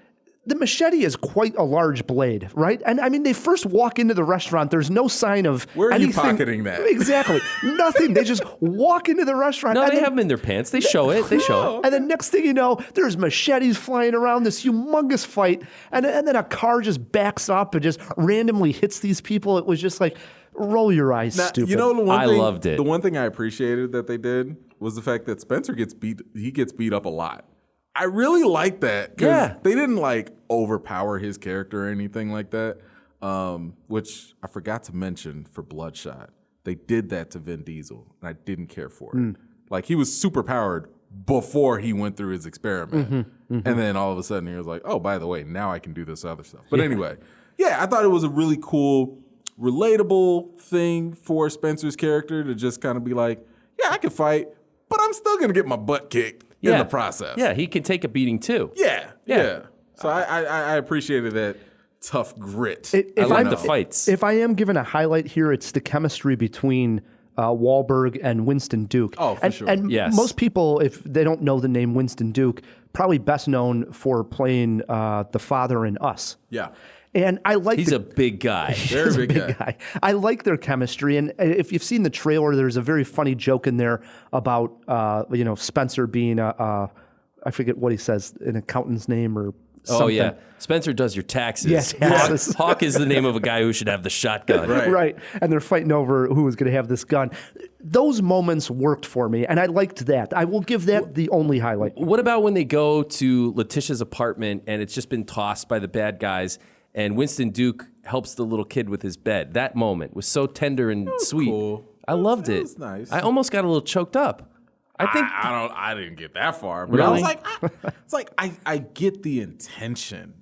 the machete is quite a large blade, right? And I mean, they first walk into the restaurant. There's no sign of Where are anything. you pocketing that? Exactly. Nothing. They just walk into the restaurant. No, and they then, have them in their pants. They show it. They show it. And then next thing you know, there's machetes flying around, this humongous fight. And then a car just backs up and just randomly hits these people. It was just like, roll your eyes, stupid. You know, I loved it. The one thing I appreciated that they did was the fact that Spenser gets beat up a lot. I really like that because they didn't overpower his character or anything like that, which I forgot to mention for Bloodshot. They did that to Vin Diesel, and I didn't care for it. Like, he was super powered before he went through his experiment. And then all of a sudden he was like, oh, by the way, now I can do this other stuff. But anyway, I thought it was a really cool relatable thing for Spenser's character to just kind of be like, yeah, I can fight, but I'm still going to get my butt kicked in the process. Yeah, he can take a beating too. Yeah. So I appreciated that tough grit. I like the fights. If I am given a highlight here, it's the chemistry between Wahlberg and Winston Duke. Oh, for sure. And most people, if they don't know the name Winston Duke, probably best known for playing the father in Us. Yeah. And I like he's a big guy. Very big guy. I like their chemistry. And if you've seen the trailer, there's a very funny joke in there about Spenser being I forget what he says, an accountant's name or something. Oh, yeah. Spenser does your taxes. Yes, taxes. Hawk is the name of a guy who should have the shotgun. Right. And they're fighting over who was going to have this gun. Those moments worked for me, and I liked that. I will give that the only highlight. What about when they go to Letitia's apartment and it's just been tossed by the bad guys and Winston Duke helps the little kid with his bed? That moment was so tender and sweet. Cool. I loved it. It was nice. I almost got a little choked up. I didn't get that far, but I was like, I get the intention,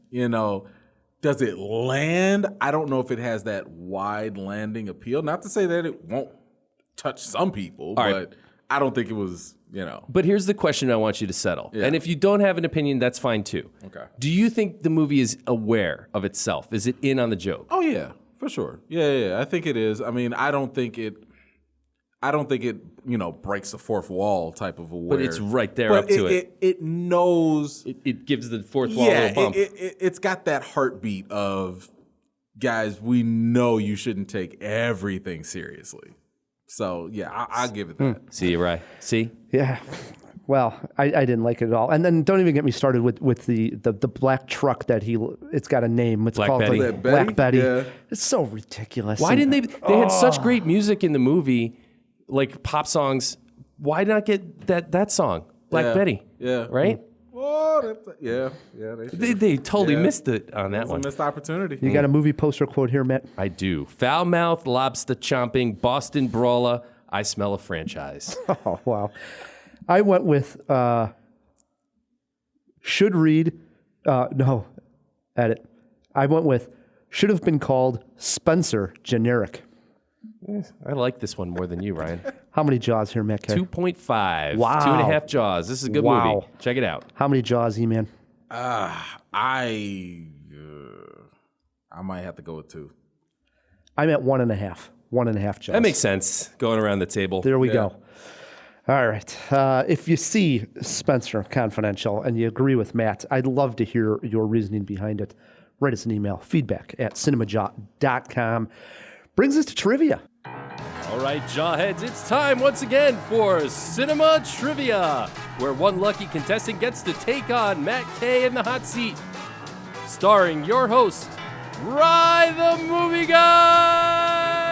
Does it land? I don't know if it has that wide landing appeal. Not to say that it won't touch some people, but I don't think it was, But here's the question I want you to settle. Yeah. And if you don't have an opinion, that's fine too. Okay. Do you think the movie is aware of itself? Is it in on the joke? Oh yeah, for sure. Yeah. I think it is. I mean, I don't think it breaks the fourth wall type of aware. But it's right there up to it. It knows. It gives the fourth wall a little bump. It's got that heartbeat of, guys, we know you shouldn't take everything seriously. So, yeah, I'll give it that. See you, Rye. See? Yeah. Well, I didn't like it at all. And then don't even get me started with the black truck that it's got a name. It's Black called Betty. like Black Betty. Yeah. It's so ridiculous. Why didn't they had such great music in the movie, like pop songs. Why not get that song? Black Betty. Yeah. Right? They totally missed it on that one. A missed opportunity. You got a movie poster quote here, Matt? I do. Foul mouth, lobster chomping, Boston brawler. I smell a franchise. Oh, wow. I went with should read. No, edit. I went with should have been called Spenser generic. I like this one more than you, Ryan. How many Jaws here, Matt? 2.5. Wow. 2.5 Jaws. This is a good movie. Check it out. How many Jaws, E-Man? I might have to go with 2. I'm at 1.5. 1.5 Jaws. That makes sense. Going around the table. There we go. All right. If you see Spenser Confidential and you agree with Matt, I'd love to hear your reasoning behind it. Write us an email, feedback@cinemajaw.com. Brings us to trivia. All right, JawHeads, it's time once again for Cinema Trivia, where one lucky contestant gets to take on Matt K in the hot seat. Starring your host, Rye the Movie Guy!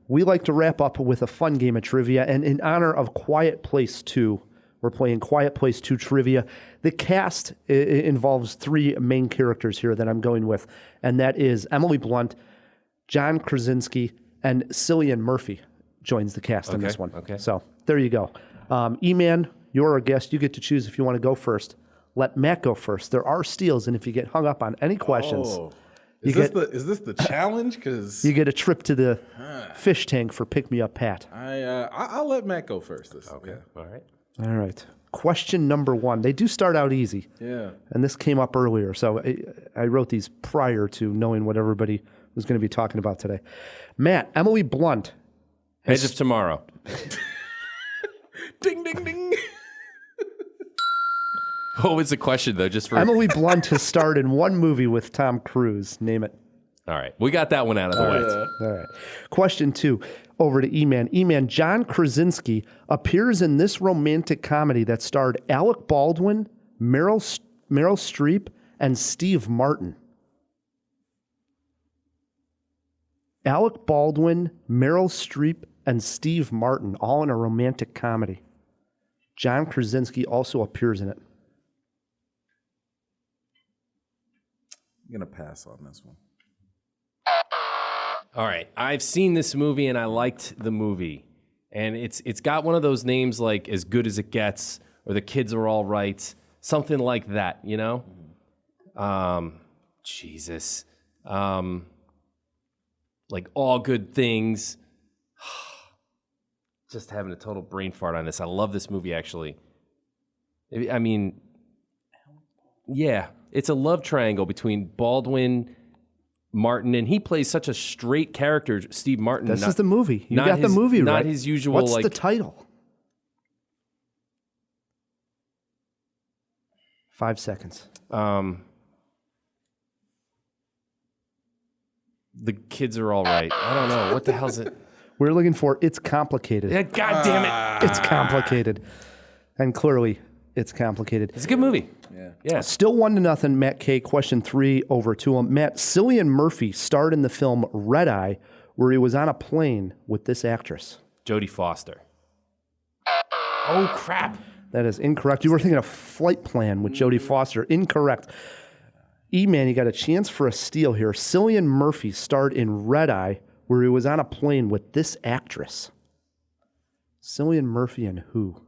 We like to wrap up with a fun game of trivia, and in honor of Quiet Place 2, we're playing Quiet Place 2 trivia. The cast involves 3 main characters here that I'm going with, and that is Emily Blunt, John Krasinski, and Cillian Murphy joins the cast in this one. Okay. So there you go. E-Man, you're our guest. You get to choose if you want to go first. Let Matt go first. There are steals, and if you get hung up on any questions, is this the challenge? Because you get a trip to the fish tank for Pick Me Up Pat. I'll let Matt go first. Okay. All right. All right. Question number 1. They do start out easy. Yeah. And this came up earlier, so I wrote these prior to knowing what everybody was going to be talking about today. Matt, Emily Blunt. Edge of Tomorrow. Ding, ding, ding. What was the question, though? Just for Emily Blunt has starred in one movie with Tom Cruise. Name it. All right. We got that one out of the way. All right. Question 2. Over to E-Man. E-Man, John Krasinski appears in this romantic comedy that starred Alec Baldwin, Meryl Streep, and Steve Martin. Alec Baldwin, Meryl Streep, and Steve Martin, all in a romantic comedy. John Krasinski also appears in it. I'm going to pass on this one. All right. I've seen this movie, and I liked the movie. And it's got one of those names like As Good As It Gets, or The Kids Are All Right, something like that, you know? Jesus. Like All Good Things. Just having a total brain fart on this. I love this movie, actually. I mean, yeah, it's a love triangle between Baldwin, Martin, and he plays such a straight character, Steve Martin. This is the movie. You got the movie right. Not his usual, What's the title? 5 seconds. The Kids Are All Right. I don't know. What the hell's it? We're looking for It's Complicated. Yeah, God damn it. It's complicated. And clearly, it's complicated. It's a good movie. Yeah. Still 1-0, Matt K. Question 3 over to him. Matt, Cillian Murphy starred in the film Red Eye, where he was on a plane with this actress. Jodie Foster. Oh, crap. That is incorrect. You were thinking of Flight Plan with Jodie Foster. Incorrect. E-Man, you got a chance for a steal here. Cillian Murphy starred in Red Eye, where he was on a plane with this actress. Cillian Murphy and who?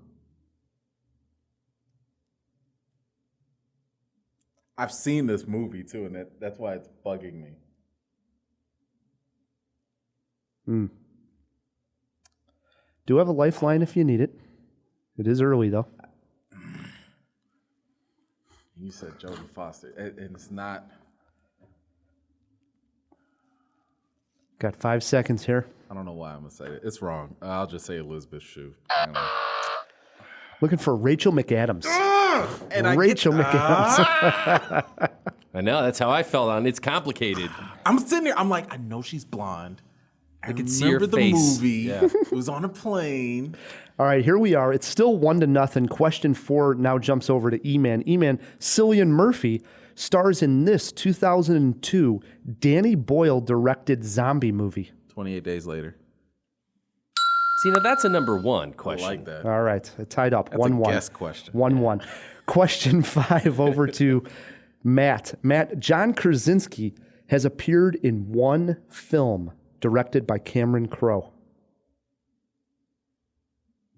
I've seen this movie too, and that's why it's bugging me. Do have a lifeline if you need it. It is early, though. You said Jodie Foster, and it's not. Got 5 seconds here. I don't know why I'm going to say it. It's wrong. I'll just say Elizabeth Shue. Looking for Rachel McAdams. And Rachel McAdams. I know. That's how I felt on It's Complicated. I'm sitting there. I'm like, I know she's blonde. I could see her remember the face. movie. Yeah. It was on a plane. All right, here we are. It's still 1-0. Question 4 now jumps over to E-Man. E-Man, Cillian Murphy stars in this 2002 Danny Boyle-directed zombie movie. 28 Days Later. See, now that's a number 1 question. I like that. All right, it tied up. That's 1-1. a guess question. 1-1. Question 5 over to Matt. Matt, John Krasinski has appeared in one film directed by Cameron Crowe.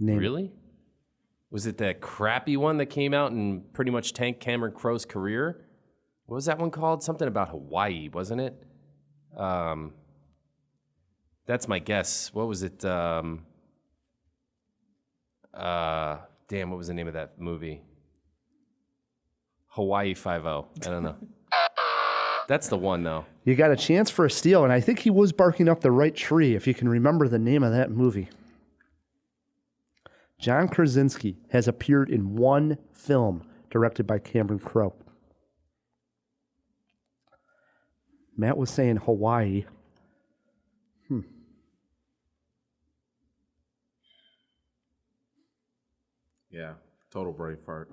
Name. Really? Was it that crappy one that came out and pretty much tanked Cameron Crowe's career? What was that one called? Something about Hawaii, wasn't it? That's my guess. What was it? Damn, what was the name of that movie? Hawaii 5-0. I don't know. That's the one, though. You got a chance for a steal, and I think he was barking up the right tree, if you can remember the name of that movie. John Krasinski has appeared in one film directed by Cameron Crowe. Matt was saying Hawaii. Yeah, total brain fart.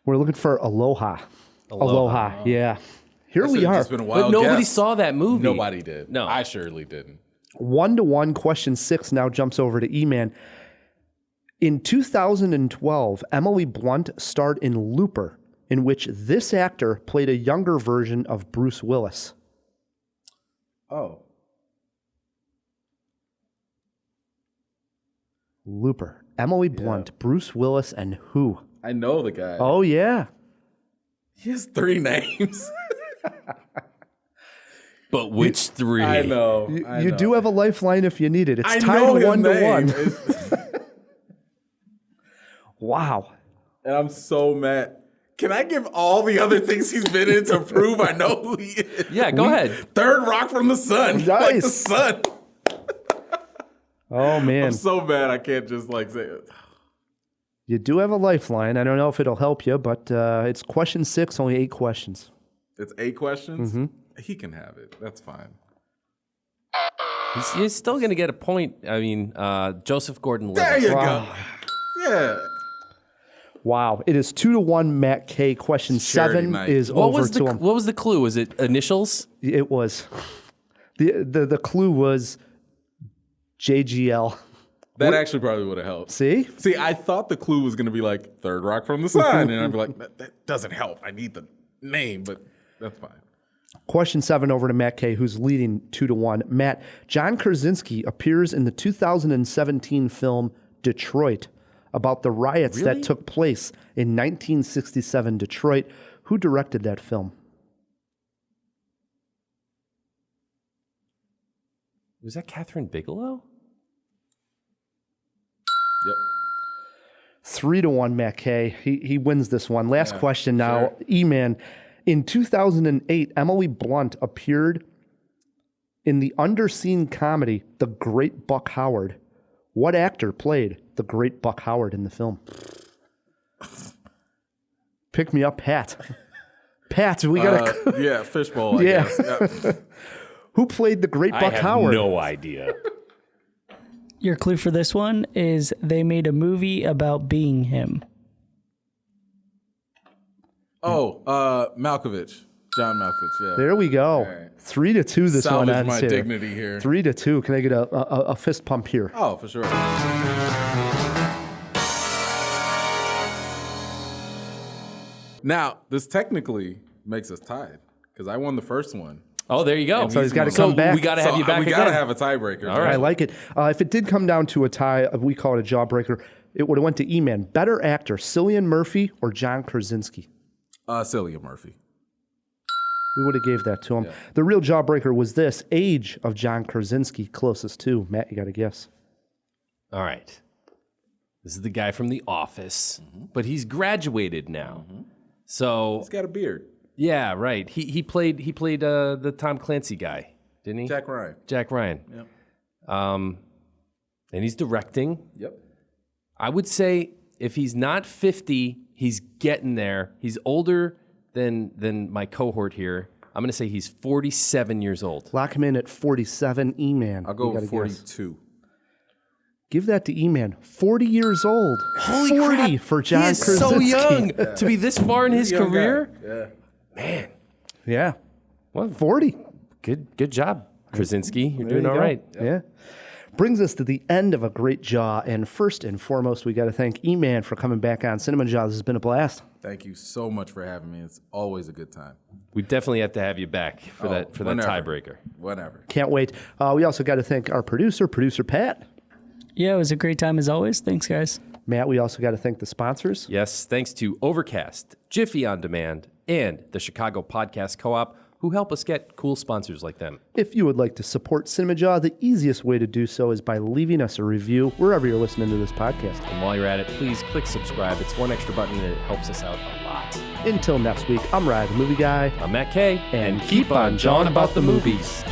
We're looking for Aloha. Aloha, yeah. Here That we should've are. just been a wild But nobody guess. saw that movie. Nobody did. No. I surely didn't. 1-1. Question 6 now jumps over to E-Man. In 2012, Emily Blunt starred in Looper, in which this actor played a younger version of Bruce Willis. Oh. Looper. Emily Blunt, Bruce Willis, and who? I know the guy. Oh, yeah. He has 3 names. But which 3? I know. You do have a lifeline if you need it. It's I tied know his 1-1. Wow. And I'm so mad. Can I give all the other things he's been in to prove I know who he is? Yeah, go ahead. Third Rock from the Sun. Like the Nice. sun. Oh, man. I'm so mad I can't just like say it. You do have a lifeline. I don't know if it'll help you, but it's question 6, only 8 questions. It's 8 questions? Mhm. He can have it. That's fine. He's still going to get a point. I mean, Joseph Gordon-Levitt. There you Wow. go. Yeah. Wow. It is 2-1, Matt K. Question Charity 7 night. is What over was to him. what was the clue? Was it initials? It was. The clue was JGL. That actually probably would have helped. See? See, I thought the clue was going to be like Third Rock from the Sun. And I'd be like, that doesn't help. I need the name, but that's fine. Question 7 over to Matt K., who's leading 2-1. Matt, John Krasinski appears in the 2017 film Detroit, about the riots that took place in 1967 Detroit. Who directed that film? Was that Catherine Bigelow? Yep. 3-1, Matt K. He wins this one. Last question now. E-Man. In 2008, Emily Blunt appeared in the underseen comedy The Great Buck Howard. What actor played the Great Buck Howard in the film? Pick me up, Pat. Pat, we got to... Fishbowl, I guess. Yeah. Who played the Great Buck Howard? I have no idea. Your clue for this one is they made a movie about being him. Oh, Malkovich. John Malkovich, yeah. There we go. Right. 3-2 this Salvage one ends my here. dignity here. 3-2. Can I get a fist pump here? Oh, for sure. Now, this technically makes us tied because I won the first one. Oh, there you go. So he's got to come back. We got to have you back We again. got to have a tiebreaker. All right. I like it. If it did come down to a tie, we call it a jawbreaker. It would have went to E-Man. Better actor, Cillian Murphy or John Krasinski? Cillian Murphy. We would have gave that to him. Yeah. The real jawbreaker was this. Age of John Krasinski, closest to. Matt, you got to guess. All right. This is the guy from The Office, but he's graduated now. So He's got a beard. yeah, right. He played the Tom Clancy guy, didn't he? Jack Ryan. Jack Ryan. Yep. And he's directing. Yep. I would say if he's not 50, he's getting there. He's older than my cohort here. I'm going to say he's 47 years old. Lock him in at 47. E-Man. I'll go You gotta with 42. guess. Give that to E-Man. 40 years old. Holy 40 crap. for John He is Krasinski. so young to be this far in his He's a young career. guy. Yeah. Man, Yeah. well, 40. good job, Krasinski. You're There doing you all go. right. Yeah. Brings us to the end of a great Jaw. And first and foremost, we got to thank E-Man for coming back on Cinemajaw. This has been a blast. Thank you so much for having me. It's always a good time. We definitely have to have you back for that whenever. tiebreaker. Whenever. Can't wait. We also got to thank our producer Pat. Yeah, it was a great time as always. Thanks, guys. Matt, we also got to thank the sponsors. Yes, thanks to Overcast, Jiffy On Demand, and the Chicago Podcast Co-op, who help us get cool sponsors like them. If you would like to support Cinemajaw, the easiest way to do so is by leaving us a review wherever you're listening to this podcast. And while you're at it, please click subscribe. It's one extra button and it helps us out a lot. Until next week, I'm Ryan, the movie guy. I'm Matt K. And keep on jawing about the movies.